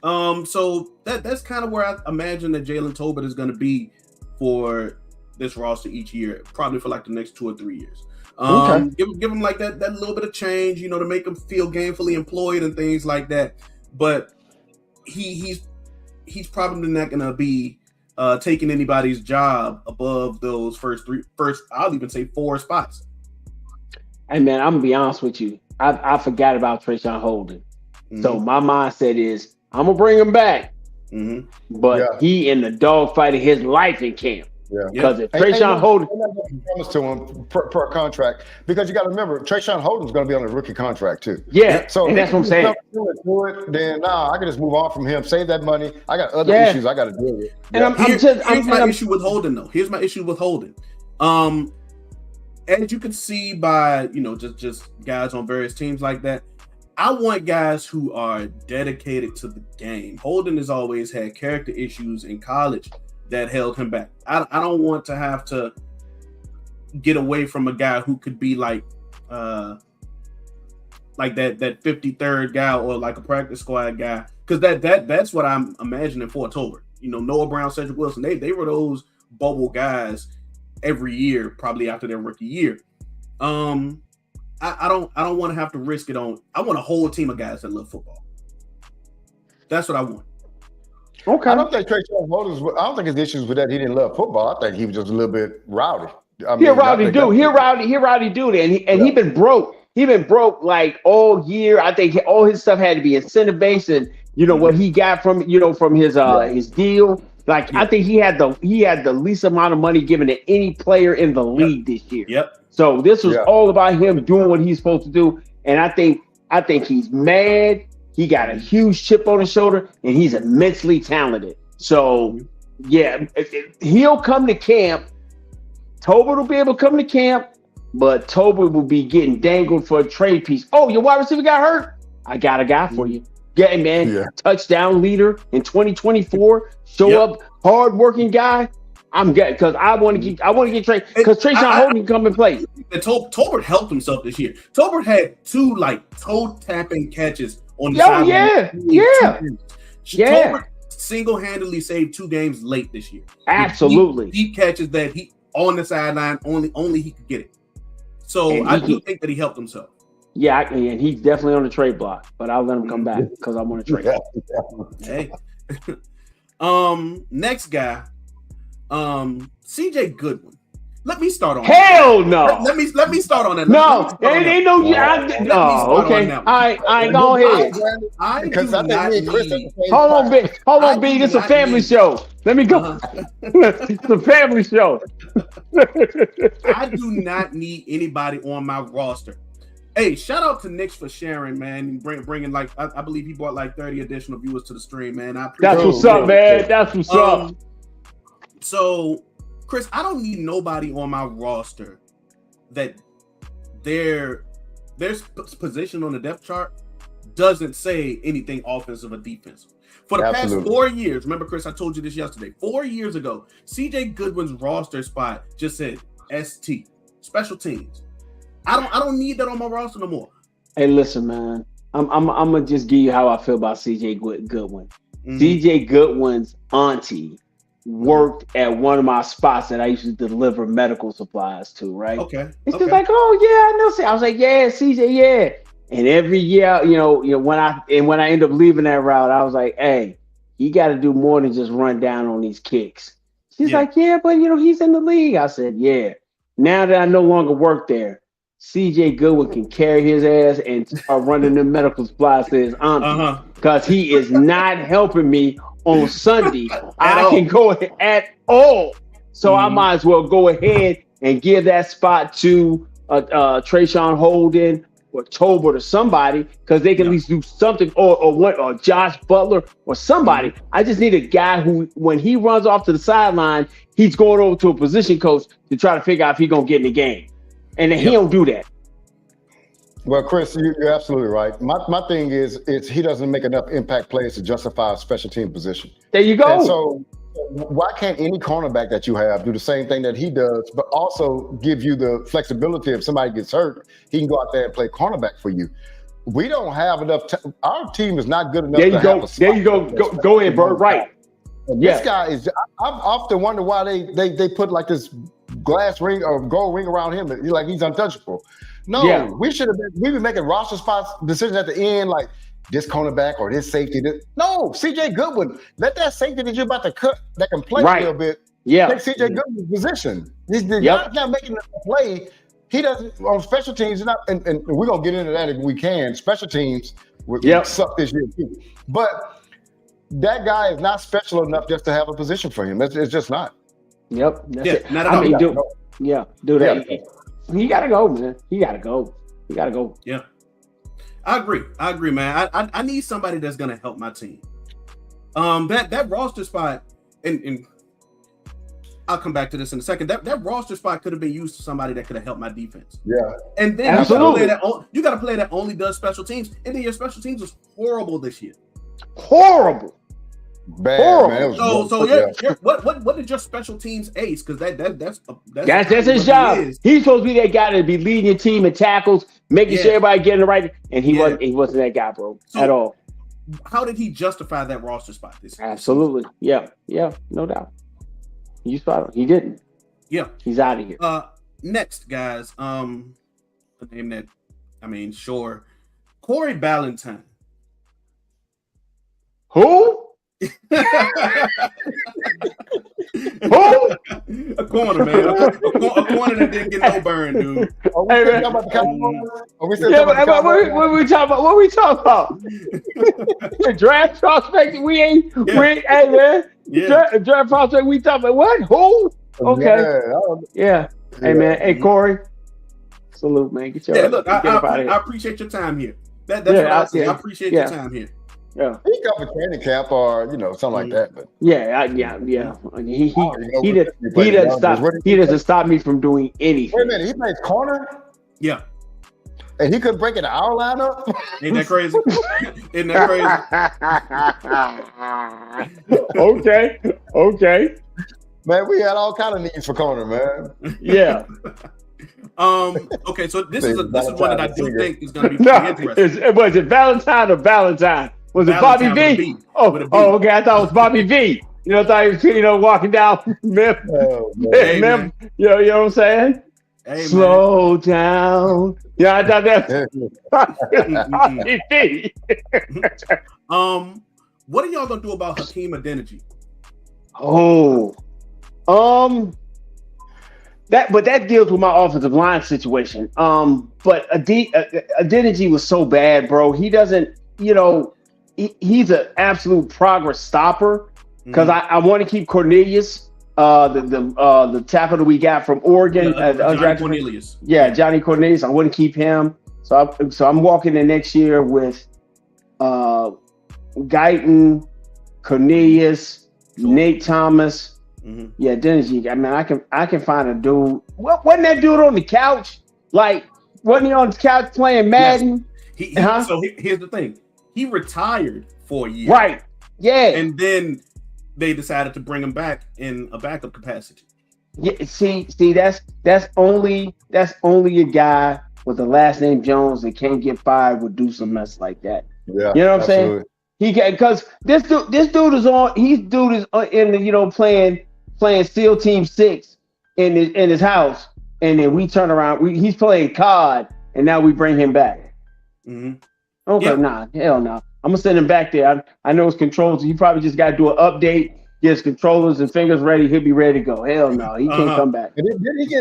So that's kind of where I imagine that Jalen Tolbert is going to be for this roster each year, probably for like the next 2 or 3 years. Give him like that little bit of change, to make him feel gainfully employed and things like that. But he's probably not going to be taking anybody's job above those first I'll even say 4 spots. Hey man, I'm gonna be honest with you. I forgot about Treshaun Holden. So my mindset is I'm gonna bring him back. But he in the dogfight of his life in camp. Because if Treshaun Holden promise to him per contract, because you got to remember Treshaun Holden's going to be on a rookie contract too. So and that's what I'm saying. Then I can just move on from him, save that money. I got other issues I got to deal with. And here's my issue with Holden though. Here's my issue with Holden. As you can see by just guys on various teams like that, I want guys who are dedicated to the game. Holden has always had character issues in college that held him back. I don't want to have to get away from a guy who could be like that 53rd guy or like a practice squad guy, because that's what I'm imagining for Tolbert. Noah Brown, Cedric Wilson, they were those bubble guys every year, probably after their rookie year. I don't want to have to risk it on. I want a whole team of guys that love football. That's what I want. Okay. I don't think Treshaun Holden. I don't think his issues with that he didn't love football. I think he was just a little bit rowdy. He a rowdy dude. He a rowdy dude, and he been broke. He been broke like all year. I think all his stuff had to be incentive based, and what he got from his deal. Like I think he had the least amount of money given to any player in the league this year. So this was all about him doing what he's supposed to do, and I think he's mad. He got a huge chip on his shoulder, and he's immensely talented. So, he'll come to camp. Tolbert will be able to come to camp, but Tolbert will be getting dangled for a trade piece. Oh, your wide receiver got hurt? I got a guy for you. Yeah, man. Touchdown leader in 2024. Show up, hard-working guy. I'm good because I want to get traded because Treshaun Holden can come and play. Tolbert helped himself this year. Tolbert had 2 toe tapping catches on the sideline. Tolbert single-handedly saved 2 games late this year. Absolutely. Deep catches that he on the sideline only he could get it. So I do think that he helped himself. Yeah, and he's definitely on the trade block, but I'll let him come back because I want to trade. Hey. Next guy, CJ Goodwin. Let me start on Hell that. No. Let me start on that. No, ain't no. Okay. All right, go ahead. Hold on, B. This is a family show. Let me go. It's a family show. I do not need anybody on my roster. Hey, shout out to Nix for sharing, man, and bringing like I believe he brought like 30 additional viewers to the stream, man. That's what's up, man. That's what's up. So, Chris, I don't need nobody on my roster that their position on the depth chart doesn't say anything offensive or defensive. For the past 4 years, remember, Chris, I told you this yesterday. 4 years ago, CJ Goodwin's roster spot just said ST, special teams. I don't need that on my roster no more. Hey, listen, man. I'm gonna just give you how I feel about CJ Goodwin. Mm-hmm. CJ Goodwin's auntie worked at one of my spots that I used to deliver medical supplies to, right? Okay. It's just like, oh yeah, I know. I was like, yeah, CJ, yeah. And every year, you know, when I end up leaving that route, I was like, hey, you got to do more than just run down on these kicks. She's like, yeah, but he's in the league. I said, yeah. Now that I no longer work there, CJ Goodwin can carry his ass and start running the medical supplies to his auntie because he is not helping me on Sunday. I can go at all. So I might as well go ahead and give that spot to Trayshawn Holden or Tolbert or somebody because they can at least do something or Josh Butler or somebody. I just need a guy who, when he runs off to the sideline, he's going over to a position coach to try to figure out if he's going to get in the game. And then he don't do that. Well, Chris, you're absolutely right. My thing is he doesn't make enough impact plays to justify a special team position. There you go. And so why can't any cornerback that you have do the same thing that he does, but also give you the flexibility if somebody gets hurt, he can go out there and play cornerback for you. We don't have enough. Our team is not good enough. There you go. Go ahead, Bert. Right. And this guy is. I've often wondered why they put like this glass ring or gold ring around him. Like he's untouchable. No, we've been making roster spots decisions at the end, like this cornerback or this safety. No, CJ Goodwin, let that safety that you're about to cut that can play a little bit. Yeah, take CJ Goodwin's position. He's not making a play. He doesn't on special teams. Not, and we're gonna get into that if we can. Special teams would suck this year too. But that guy is not special enough just to have a position for him. It's just not. Yep. Not at all. Do that. Yeah. He gotta go, man. He gotta go. Yeah. I agree, man. I need somebody that's gonna help my team. That roster spot, and I'll come back to this in a second. That roster spot could have been used to somebody that could have helped my defense. Yeah. And then you got a player that only does special teams, and then your special teams was horrible this year. Horrible. Bad, man. What did your special teams ace? Because that's his job. He's supposed to be that guy to be leading your team in tackles, making sure everybody getting the right. And he wasn't that guy, bro, at all. How did he justify that roster spot this year? Absolutely. Yeah, no doubt. You spot him. He didn't. Yeah. He's out of here. Next, guys. The name that sure. Corey Ballantyne. Who? Who? A corner, man. A corner that didn't get no burn, dude. What are we talking about? Draft prospect? We ain't. Hey, man. Yeah. Draft prospect? We talking about what? Who? Okay. Yeah. Hey, man. Hey, Corey. Salute, man. Get your look. I appreciate your time here. That's what I say. I appreciate your time here. Yeah, he got a training camp or something like that. But He doesn't stop me from doing anything. Wait a minute, he plays corner. Yeah, and he couldn't break it our lineup. Ain't that crazy? Isn't that crazy? Okay. Man, we had all kind of needs for corner, man. Yeah. Okay, so this is one that I do think is going to be pretty interesting. Was it Valentine or Valentine? Was it Bobby Valentine with a V? B, with a B. Okay. I thought it was Bobby V. I thought he was, walking down Hey, man. you know what I'm saying? Hey, Slow down. Yeah, I thought that's Bobby V. What are y'all gonna do about Hakeem Adeniji? That deals with my offensive line situation. But Adeniji was so bad, bro. He doesn't, he's an absolute progress stopper. Because I want to keep Cornelius, the tackle that we got from Oregon, Johnny Cornelius. Yeah, Johnny Cornelius. I want to keep him. So I'm walking in next year with Guyton, Cornelius, Nate Thomas. Mm-hmm. Yeah, Adeniji. I mean, I can find a dude. Wasn't that dude on the couch? Like, wasn't he on the couch playing Madden? Yes. So here's the thing. He retired for a year. Right. Yeah. And then they decided to bring him back in a backup capacity. Yeah, see, that's only a guy with the last name Jones that can't get fired would do some mess like that. Yeah, you know what I'm saying? Because this dude is in the playing SEAL Team 6 in his house, and then we turn around. He's playing COD, and now we bring him back. Mm-hmm. Okay, Nah, hell no. I'm gonna send him back there. I know his controllers. He probably just got to do an update, get his controllers and fingers ready. He'll be ready to go. Hell no, he can't come back. And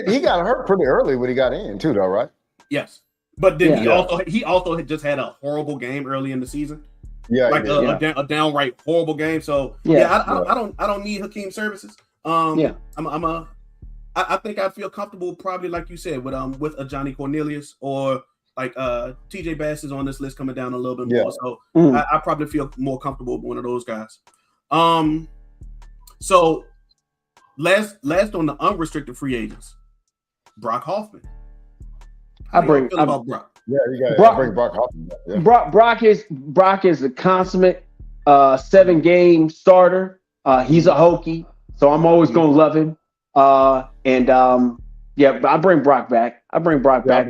he got hurt pretty early when he got in too, though, right? Yes, but then he also had just had a horrible game early in the season. Yeah, like a downright horrible game. So I don't need Hakeem services. I think I feel comfortable, probably like you said, with a Johnny Cornelius or. Like TJ Bass is on this list coming down a little bit more, so I probably feel more comfortable with one of those guys. So last on the unrestricted free agents, Brock Hoffman. About Brock? Yeah, you got to bring Brock Hoffman back. Yeah. Brock is a consummate 7-game starter. He's a Hokie, so I'm always gonna love him. But I bring Brock back.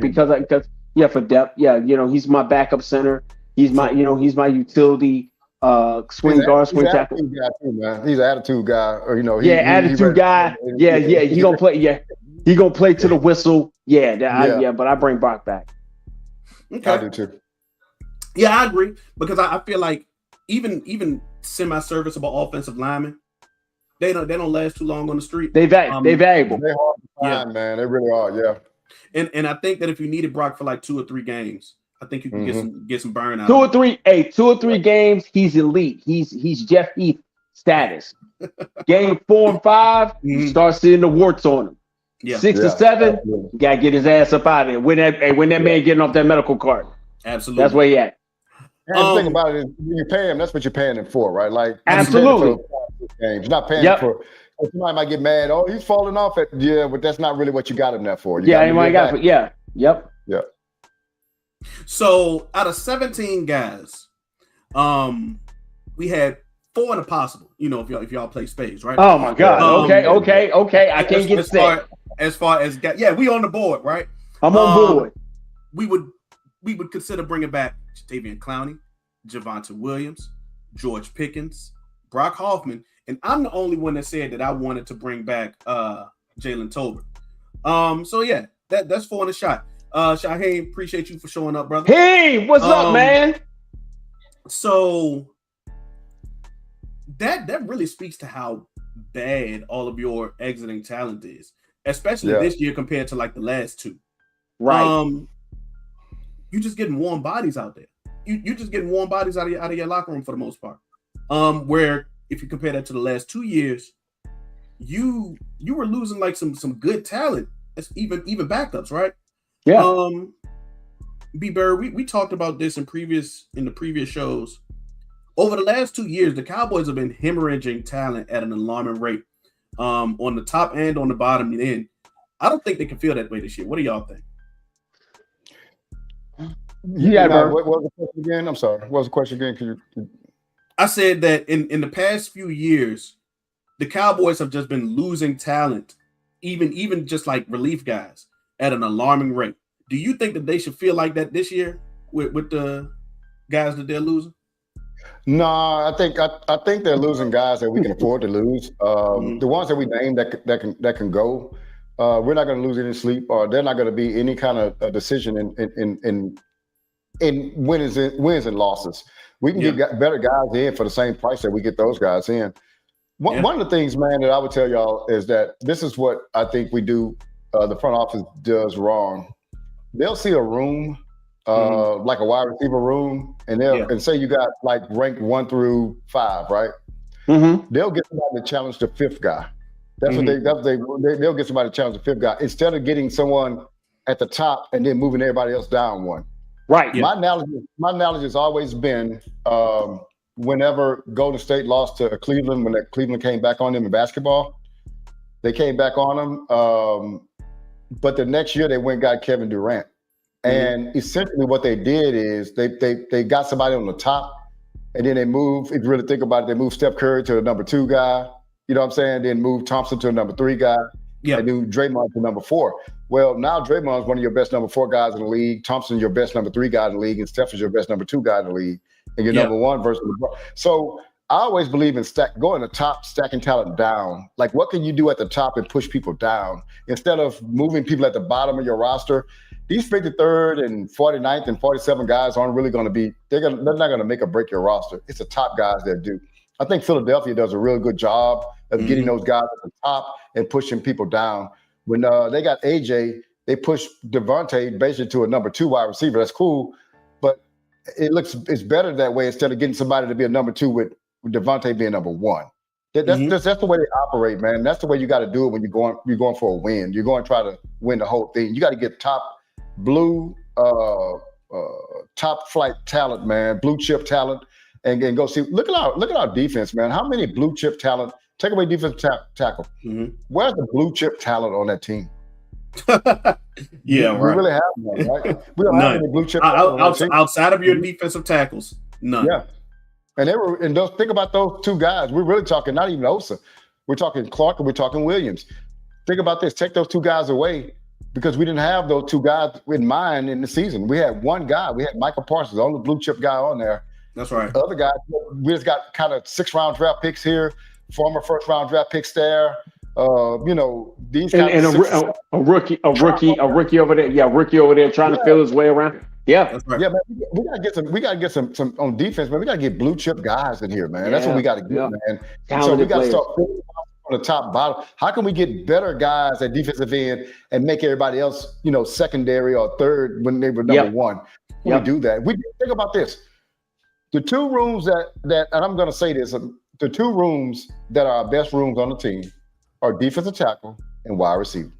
because for depth. Yeah, he's my backup center. He's my utility swing tackle. He's an attitude guy. Or attitude guy. Yeah, he gonna play. Yeah, he gonna play to the whistle. But I bring Brock back. Okay. I do too. Yeah, I agree because I feel like even semi-serviceable offensive linemen, they don't last too long on the street. They valuable. They're hard to find, man. They really are. Yeah. And I think that if you needed Brock for like 2 or 3 games, I think you can get some burnout. 2 or 3 games, he's elite. He's Jeff Heath status. Game 4 and 5, you start seeing the warts on him. Yeah. 6 or 7, you gotta get his ass up out of there. When that man getting off that medical card. Absolutely. That's where he at. And the thing about it is, when you pay him, that's what you're paying him for, right? Like absolutely. You're not paying him for. Somebody might get mad. Oh, he's falling off. But that's not really what you got him there for. Yep. Yeah. So out of 17 guys, we had 4 in a possible. If y'all play spades, right? Oh my God. Okay. I can't get set. As far as guys, we on the board, right? I'm on board. We would consider bringing back Jatavian Clowney, Javonte Williams, George Pickens, Brock Hoffman. And I'm the only one that said that I wanted to bring back Jalen Tolbert. That's 4 in a shot. Shaheem, appreciate you for showing up, brother. Hey, what's up, man? So that really speaks to how bad all of your exiting talent is, especially this year compared to like the last 2. Right. You just getting warm bodies out there. You just getting warm bodies out of your locker room for the most part. Where if you compare that to the last 2 years, you were losing like some good talent. It's even backups, right? Yeah. B-Bird, we talked about this in the previous shows. Over the last 2 years, the Cowboys have been hemorrhaging talent at an alarming rate. On the top and on the bottom end. I don't think they can feel that way this year. What do y'all think? What was the question again? I'm sorry. What was the question again? I said that in the past few years, the Cowboys have just been losing talent, even just like relief guys, at an alarming rate. Do you think that they should feel like that this year with the guys that they're losing? No, I think they're losing guys that we can afford to lose. The ones that we named that can go, we're not going to lose any sleep, or they're not going to be any kind of decision in wins and losses. We can get better guys in for the same price that we get those guys in. One of the things, man, that I would tell y'all is that this is what I think we do. The front office does wrong. They'll see a room, like a wide receiver room, and and say you got like ranked 1 through 5, right? They'll get somebody to challenge the 5th guy. That's what they'll get somebody to challenge the 5th guy instead of getting someone at the top and then moving everybody else down one. Right. My analogy has always been whenever Golden State lost to Cleveland, when Cleveland came back on them in basketball, they came back on them. But the next year they went and got Kevin Durant. And essentially what they did is they got somebody on the top, and then they moved, if you really think about it, they moved Steph Curry to the number 2 guy. You know what I'm saying? Then moved Thompson to the number 3 guy. And then Draymond to number 4. Well, now Draymond is one of your best number 4 guys in the league. Thompson's your best number 3 guy in the league, and Steph is your best number 2 guy in the league. And your number 1 versus LeBron. So I always believe in going the top, stacking talent down. Like, what can you do at the top and push people down instead of moving people at the bottom of your roster? These 53rd and 49th and 47 guys aren't really going to be. They're not going to make or break your roster. It's the top guys that do. I think Philadelphia does a really good job of getting those guys at the top and pushing people down. When they got AJ, they pushed Devontae basically to a number 2 wide receiver. That's cool, but it's better that way instead of getting somebody to be a number 2 with Devontae being number 1. That's the way they operate, man. That's the way you got to do it when you're going for a win. You're going to try to win the whole thing. You got to get top blue, top flight talent, man, blue chip talent, and go see. Look at our defense, man. How many blue chip talent? Take away defensive tackle. Where's the blue chip talent on that team? We really have none, right? We don't have any blue chip outside of your defensive tackles. None. Yeah, and think about those 2 guys. We're really talking not even Osa. We're talking Clark and we're talking Williams. Think about this. Take those 2 guys away, because we didn't have those 2 guys in mind in the season. We had 1 guy. We had Michael Parsons, the only blue chip guy on there. That's right. The other guys, we just got kind of 6th-round draft picks here, former 1st-round draft picks there. These and a rookie over there. Yeah, rookie over there trying to feel his way around. Yeah, that's right. Yeah, man. We gotta get some on defense, man. We gotta get blue chip guys in here, man. That's what we gotta get, man. So we gotta start on the top, bottom. How can we get better guys at defensive end and make everybody else, secondary or third when they were number 1? We do that. We think about this. The 2 rooms that and I'm gonna say this, the 2 rooms that are our best rooms on the team are defensive tackle and wide receiver.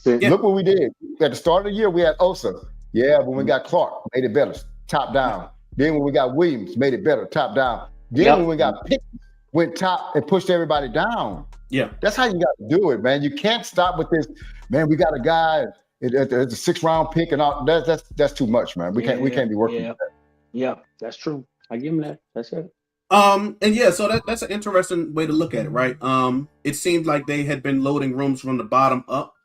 Look what we did. At the start of the year, we had Osa. Yeah, when we got Clark, made it better, top down. Then when we got Williams, made it better, top down. Then when we got Pickens, went top and pushed everybody down. Yeah. That's how you got to do it, man. You can't stop with this, man, we got a guy at the 6th-round pick and all. That's too much, man. We can't be working with that. Yeah, that's true. I give him that. That's it. So that's an interesting way to look at it, right? It seemed like they had been loading rooms from the bottom up.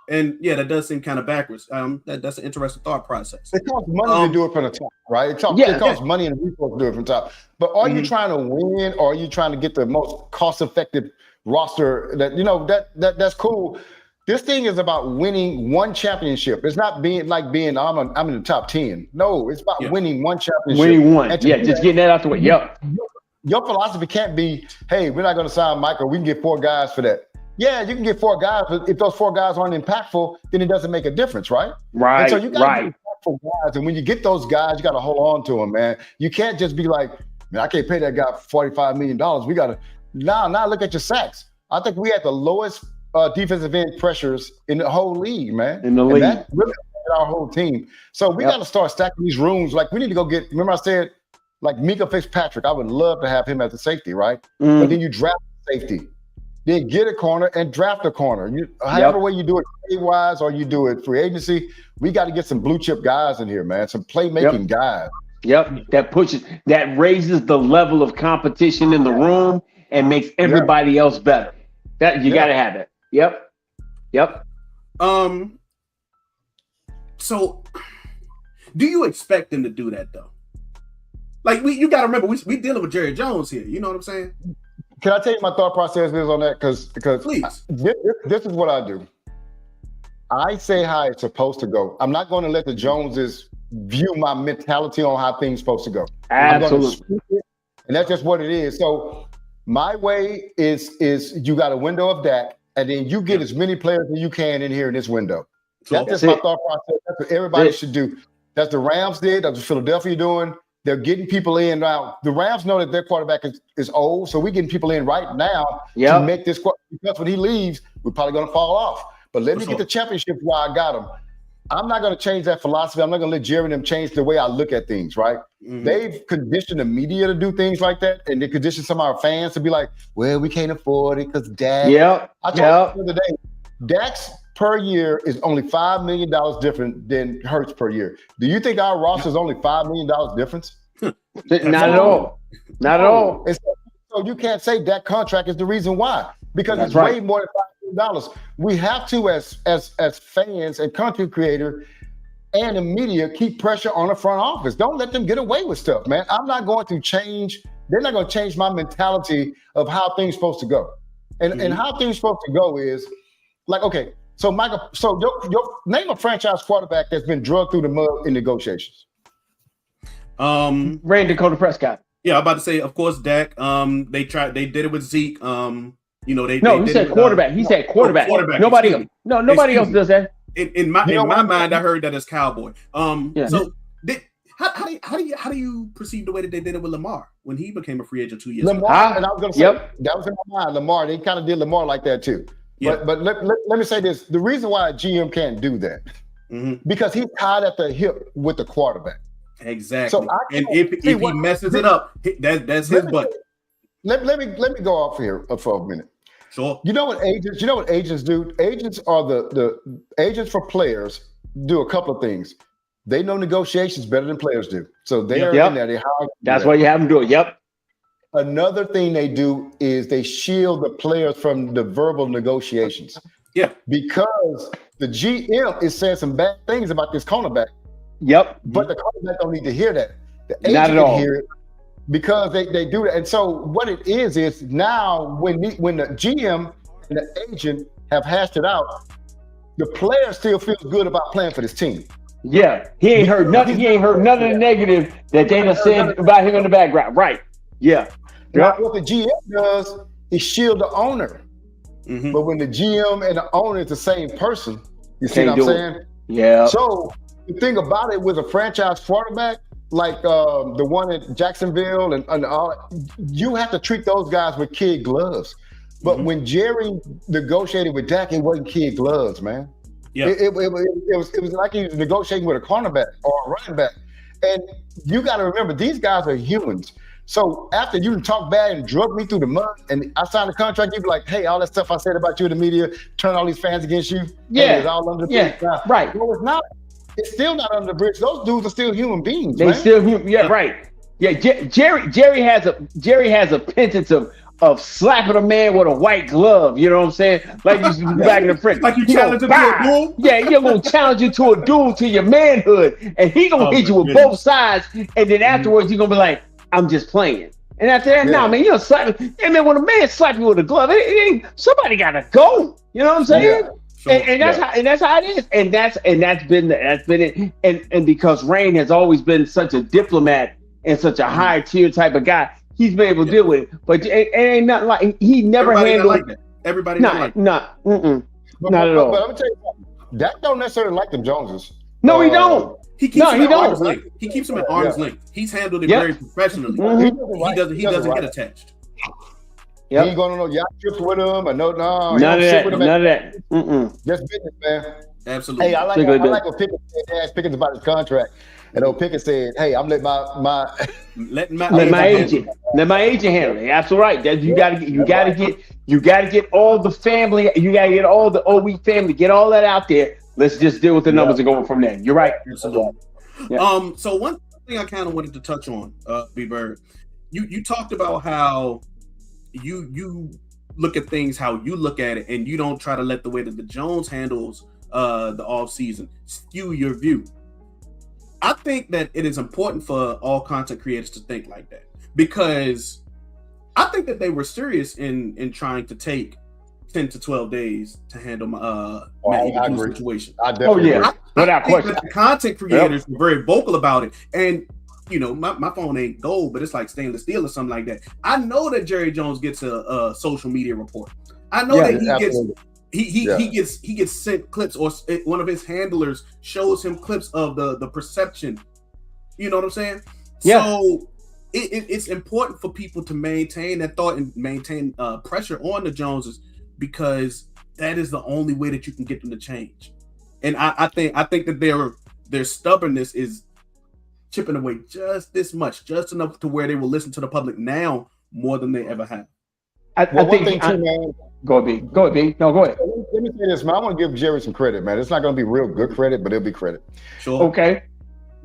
And that does seem kind of backwards. That's an interesting thought process. It costs money to do it from the top, right? It costs money and resources to do it from the top. But are you trying to win, or are you trying to get the most cost-effective roster? That's cool. This thing is about winning 1 championship. It's not being I'm in the top 10. No, it's about winning 1 championship. Winning 1. Just getting that out the way. Yep. Your philosophy can't be, hey, we're not going to sign Michael. We can get 4 guys for that. Yeah, you can get 4 guys, but if those 4 guys aren't impactful, then it doesn't make a difference, right? Right. And so you got to get impactful guys, and when you get those guys, you got to hold on to them, man. You can't just be like, man, I can't pay that guy $45 million. We got to now look at your sacks. I think we had the lowest defensive end pressures in the whole league, man. In the league, that really our whole team. So we got to start stacking these rooms. Like, we need to go get. Remember, I said like Mika Fitzpatrick. I would love to have him as a safety, right? But then you draft safety. Then get a corner and draft a corner. However way you do it, trade-wise, or you do it free agency, we got to get some blue chip guys in here, man. Some playmaking guys. Yep, that raises the level of competition in the room and makes everybody else better. That you got to have it. Yep. So, do you expect them to do that though? Like you got to remember, we dealing with Jerry Jones here. You know what I'm saying? Can I tell you my thought process is on that? Because Please. This is what I do. I say how it's supposed to go. I'm not going to let the Joneses view my mentality on how things supposed to go. Absolutely. And that's just what it is. So my way is you got a window of that, and then you get as many players as you can in here in this window. That's just my thought process. That's what everybody should do. That's the Rams did. That's what Philadelphia doing. They're getting people in now. The Rams know that their quarterback is old, so we're getting people in right now to make this. Because when he leaves, we're probably going to fall off. But let me get the championship while I got him. I'm not going to change that philosophy. I'm not going to let Jerry and them change the way I look at things, right? Mm-hmm. They've conditioned the media to do things like that, and they conditioned some of our fans to be like, well, we can't afford it because Dak. I told you the other day, Dak's per year is only $5 million different than Hurts per year. Do you think our roster is only $5 million difference? Not at all. Not at all. So you can't say that contract is the reason why, because it's way more than $5 million. We have to, as fans and content creator and the media, keep pressure on the front office. Don't let them get away with stuff, man. I'm not going to change. They're not going to change my mentality of how things supposed to go. And how things supposed to go is like, okay, so Michael, your name a franchise quarterback that's been drugged through the mud in negotiations. Ran Dakota Prescott. Yeah, I'm about to say, of course, Dak. They did it with Zeke. He said quarterback. He said quarterback. Nobody else. No, nobody else does that. In my mind, I heard that as Cowboy. So how do you perceive the way that they did it with Lamar when he became a free agent 2 years ago? Lamar, and I was going to say that was in my mind. Lamar, they kind of did Lamar like that too. Yeah. But let me say this: the reason why a GM can't do that because he's tied at the hip with the quarterback. Exactly. So if he messes it up, that's his butt. Let me go off here for a minute. Sure. You know what agents do? Agents are the agents for players do a couple of things. They know negotiations better than players do. So they are in there. That's why you have them do it. Yep. Another thing they do is they shield the players from the verbal negotiations. Yeah. Because the GM is saying some bad things about this cornerback. Yep. But the cornerback don't need to hear that. The agent can hear it because they do that. And so what it is now when the GM and the agent have hashed it out, the player still feels good about playing for this team. Yeah. He ain't heard nothing. He ain't heard none of the negative that they done said about him in the background. Right. Yeah. Now, what the GM does is shield the owner. Mm-hmm. But when the GM and the owner is the same person, you see what I'm saying? Yeah. So the thing about it with a franchise quarterback, like the one at Jacksonville and all, you have to treat those guys with kid gloves. But when Jerry negotiated with Dak, it wasn't kid gloves, man. Yeah. It was like he was negotiating with a cornerback or a running back. And you got to remember, these guys are humans. So after you talk bad and drug me through the mud and I signed a contract, you'd be like, hey, all that stuff I said about you in the media, turn all these fans against you. Yeah. Hey, it's all under the bridge. Right. No, it's not. It's still not under the bridge. Those dudes are still human beings. They still human. Yeah, right. Yeah, Jerry has a penchant of slapping a man with a white glove. You know what I'm saying? Like you back in the print. Like you challenge him to a duel? Yeah, you're gonna challenge you to a duel to your manhood, and he gonna hit you with both sides, and then afterwards you're gonna be like, I'm just playing. And after that, no, man, you're slapping. And then when a man slaps you with a glove, it ain't somebody gotta go. You know what I'm saying? Yeah. Sure. And that's how it is. And that's been it. And because Rain has always been such a diplomat and such a high tier type of guy, he's been able to deal with it. But it ain't nothing like he never handled like that. Everybody not at all. But I'm gonna tell you something. Dak don't necessarily like them Joneses. No, he don't. He keeps them at arm's length. He keeps them at arm's length. He's handled it very professionally. Mm-hmm. He doesn't get attached. Yep. He ain't going on no yacht trips with him or no. None of that. Just business, man. Absolutely. Hey, I like what Pickett asked Pickens about his contract. And old Pickett said, hey, I'm letting my agent handle it. Absolutely right. That you gotta get all the family, you gotta get all the OE family, get all that out there. Let's just deal with the numbers and go from there. You're right. Absolutely. Yeah. So one thing I kind of wanted to touch on, B-Bird, you talked about how you look at things how you look at it, and you don't try to let the way that the Jones handles the off season skew your view. I think that it is important for all content creators to think like that, because I think that they were serious in trying to take 10 to 12 days to handle Matt Eberflus situation. I definitely agree. Without question. The content creators were very vocal about it. And, my phone ain't gold, but it's like stainless steel or something like that. I know that Jerry Jones gets a social media report. I know that he gets sent clips, or one of his handlers shows him clips of the perception. You know what I'm saying? Yeah. So it's important for people to maintain that thought and maintain pressure on the Joneses, because that is the only way that you can get them to change. And I think that their stubbornness is chipping away just this much, just enough to where they will listen to the public now more than they ever have. One thing too, man. Go ahead, B. No, go ahead. Let me say this, man. I want to give Jerry some credit, man. It's not going to be real good credit, but it'll be credit. Sure. Okay.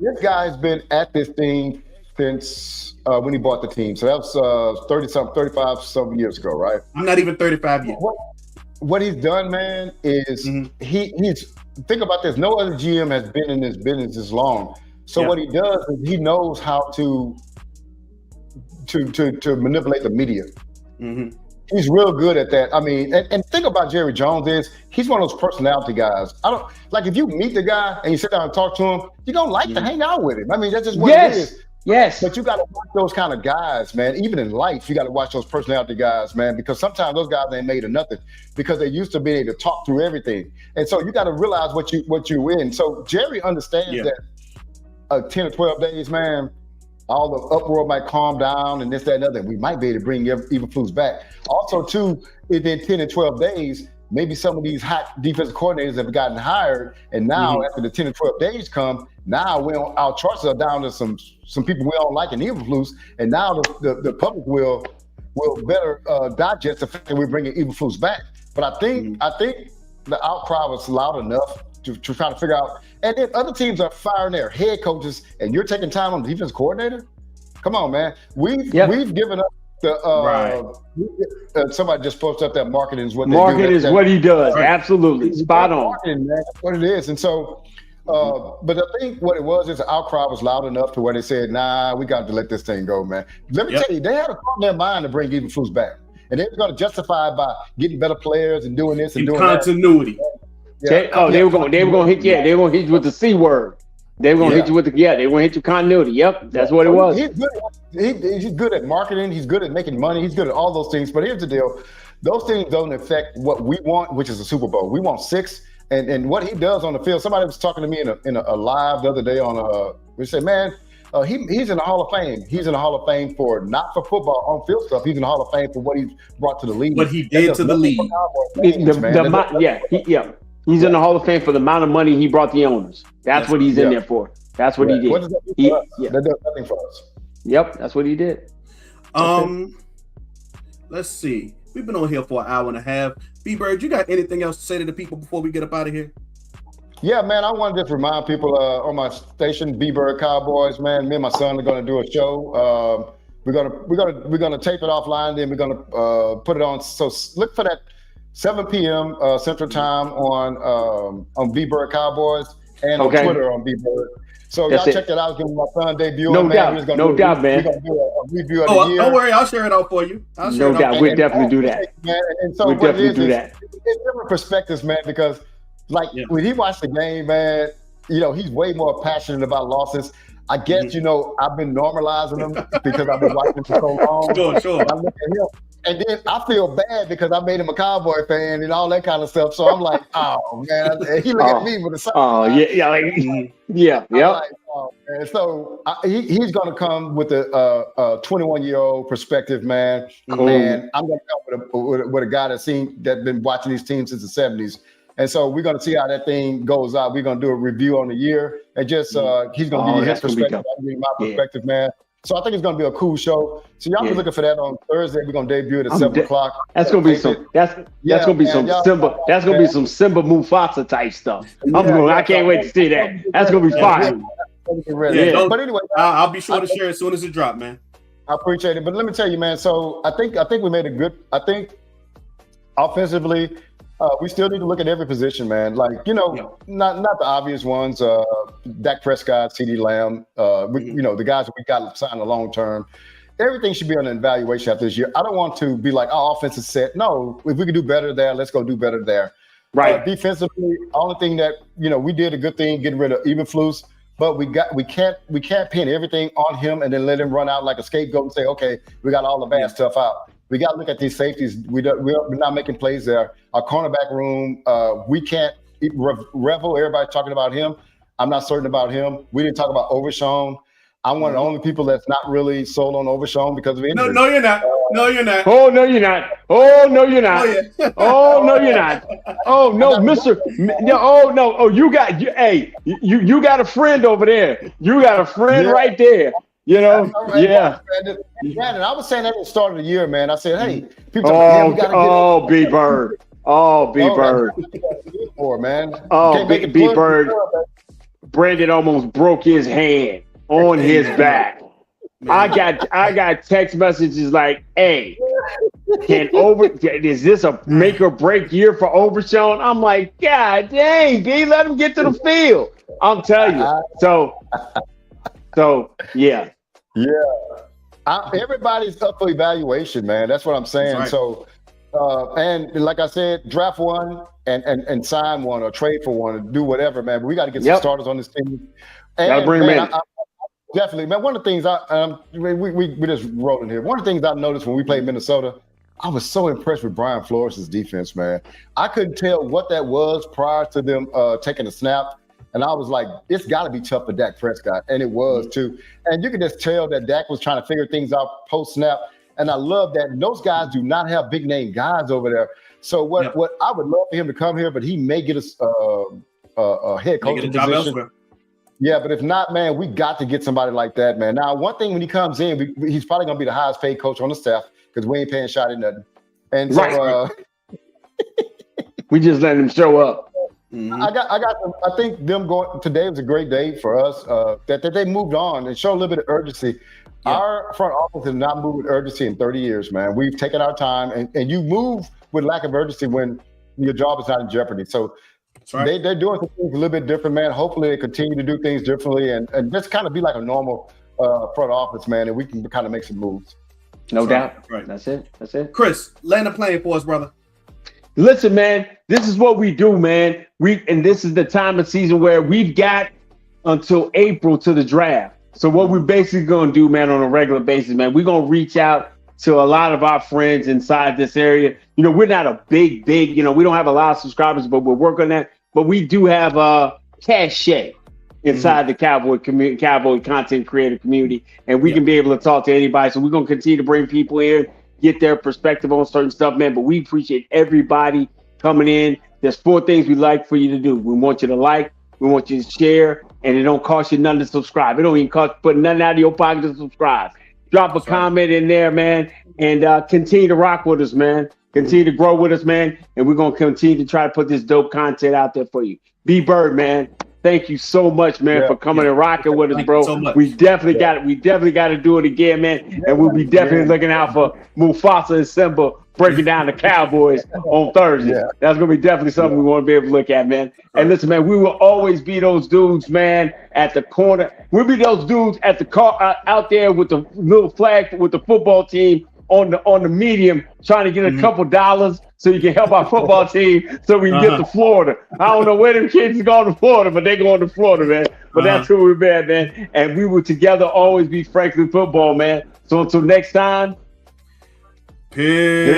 This guy's been at this thing since when he bought the team. So that was 35-something years ago, right? I'm not even 35 yet. What he's done, man, is he's think about this. No other GM has been in this business this long. So what he does is he knows how to manipulate the media. Mm-hmm. He's real good at that. I mean, and think about Jerry Jones is he's one of those personality guys. I don't like if you meet the guy and you sit down and talk to him, you don't like to hang out with him. I mean, that's just what it is. Yes. But you got to watch those kind of guys, man. Even in life, you got to watch those personality guys, man, because sometimes those guys ain't made of nothing because they used to be able to talk through everything. And so you got to realize what you're in. So Jerry understands that 10 or 12 days, man, all the uproar might calm down and this, that, and other. We might be able to bring Eberflus back. Also, too, within 10 and 12 days, maybe some of these hot defensive coordinators have gotten hired, and now after the 10 and 12 days come, now our charts are down to some people we don't like in Eberflus, and now the public will better digest the fact that we're bringing Eberflus back. But I think the outcry was loud enough to try to figure out. And then other teams are firing their head coaches, and you're taking time on the defense coordinator? Come on, man. We've given up somebody just posted up that marketing is what they do. Marketing is what he does. Right. Absolutely. Spot on. Marketing, man. That's what it is. And so, but I think what it was is the outcry was loud enough to where they said, nah, we got to let this thing go, man. Let me tell you, they had a thought in their mind to bring Eberflus back. And they were going to justify it by getting better players and doing this and doing continuity. That. They were going to hit you with the C word. They were going to hit you with they were going to hit you continuity. Yep, that's what it was. He's good at marketing. He's good at making money. He's good at all those things. But here's the deal: those things don't affect what we want, which is a Super Bowl. We want 6, and what he does on the field. Somebody was talking to me in a live the other day on we said, man, he's in the Hall of Fame. He's in the Hall of Fame for not for football on field stuff. He's in the Hall of Fame for what he's brought to the league. What he did to the league. He's in the Hall of Fame for the amount of money he brought the owners. That's what he's in there for. That's what he did. What does that do for us? That does nothing for us. Yep, that's what he did. Let's see. We've been on here for an hour and a half. B-Bird, you got anything else to say to the people before we get up out of here? Yeah, man, I want to just remind people on my station, B-Bird Cowboys, man. Me and my son are going to do a show. We're gonna tape it offline, then we're gonna put it on. So look for that 7 p.m. Central Time on B-Bird Cowboys and on Twitter on B-Bird. So y'all check that out. Give my son debut. No doubt, man. We're gonna do a review of the year. Don't worry, I'll share it out for you. No doubt, we'll definitely do that. And so we'll definitely do that. It's different perspectives, man, because when he watched the game, man, he's way more passionate about losses. I guess, I've been normalizing them because I've been watching for so long. Sure. I look at him, and then I feel bad because I made him a Cowboy fan and all that kind of stuff. So I'm like, oh, man. He look at me with a side. Like, oh, man. So he's going to come with a 21-year-old perspective, man. Cool. And I'm going to come with a guy that's been watching these teams since the 70s. And so we're going to see how that thing goes out. We're going to do a review on the year. And just he's going to give you his perspective. I'm giving my perspective, man. So I think it's going to be a cool show. So y'all be looking for that on Thursday. We're going to debut it at 7 o'clock. That's going to be some. That's going to be some Simba. That's going to be some Simba Mufasa type stuff. I can't wait to see that. That's going to be fire. But anyway, I'll be sure to share as soon as it drops, man. I appreciate it. But let me tell you, man. So I think we made a good. I think offensively, We still need to look at every position, man. Like, not the obvious ones. Dak Prescott, CeeDee Lamb, the guys that we got signed a long term. Everything should be on an evaluation after this year. I don't want to be like, our offense is set. No, if we can do better there, let's go do better there. Right. Defensively, only thing that, we did a good thing getting rid of Eberflus, but we can't pin everything on him and then let him run out like a scapegoat and say, okay, we got all the bad stuff out. We got to look at these safeties. We're not making plays there. Our cornerback room, we can't revel. Everybody's talking about him. I'm not certain about him. We didn't talk about Overshown. I'm one of the only people that's not really sold on Overshown because of injury. No, you're not. No, you're not. Oh, no, you're not. Oh, no, you're not. Oh, no, you're not. Oh, no, Mr. Oh, no. Oh, you got a friend over there. You got a friend right there. Right, yeah. Brandon, I was saying that at the start of the year, man. I said, hey, people B-Bird. Oh, B-Bird. Man. Oh, B-Bird. Brandon almost broke his hand on his back. Man. I got text messages like, hey, is this a make or break year for Overshown? I'm like, God dang, B, let him get to the field. I'm telling you. So yeah. Yeah. Everybody's up for evaluation, man. That's what I'm saying. Right. So and like I said, draft one and sign one or trade for one and do whatever, man. But we got to get some starters on this team. Gotta bring them in. Definitely, man. One of the things we just rolling here. One of the things I noticed when we played Minnesota, I was so impressed with Brian Flores' defense, man. I couldn't tell what that was prior to them taking a snap, and I was like, it's got to be tough for Dak Prescott, and it was too. And you could just tell that Dak was trying to figure things out post snap, and I love that. And those guys do not have big name guys over there. So what I would love for him to come here, but he may get a head coaching position. Yeah, but if not, man, we got to get somebody like that, man. Now, one thing when he comes in, he's probably going to be the highest paid coach on the staff because we ain't paying Shotty nothing. And so we just letting him show up. Mm-hmm. I think them going today was a great day for us that they moved on and showed a little bit of urgency. Yeah. Our front office has not moved with urgency in 30 years, man. We've taken our time, and you move with lack of urgency when your job is not in jeopardy. So right. They're doing some things a little bit different, man. Hopefully they continue to do things differently and just kind of be like a normal front office, man, and we can kind of make some moves. No doubt. Right. That's it. Chris, land a plane for us, brother. Listen, man, this is what we do, man. And this is the time of season where we've got until April to the draft. So what we're basically going to do, man, on a regular basis, man, we're going to reach out to a lot of our friends inside this area. We're not a big, we don't have a lot of subscribers, but we're working on that. But we do have a cachet inside the Cowboy community, Cowboy content creator community, and we can be able to talk to anybody. So we're going to continue to bring people in, get their perspective on certain stuff, man. But we appreciate everybody coming in. There's 4 things we'd like for you to do. We want you to like, we want you to share, and it don't cost you nothing to subscribe. It don't even cost putting nothing out of your pocket to subscribe. Drop a comment in there, man, and continue to rock with us, man. Continue to grow with us, man, and we're going to continue to try to put this dope content out there for you. B-Bird, man, thank you so much, man, for coming and rocking with us, bro. So we definitely got to do it again, man, and we'll be definitely looking out for Mufasa and Simba breaking down the Cowboys on Thursday. That's going to be definitely something we want to be able to look at, man. And listen, man, we will always be those dudes, man, at the corner. We'll be those dudes at the car out there with the little flag with the football team on the medium, trying to get a couple dollars so you can help our football team so we can get to Florida. I don't know where them kids is going to Florida, but they're going to Florida, man. But that's who we're been, man. And we will together always be Franklin football, man. So until next time, peace.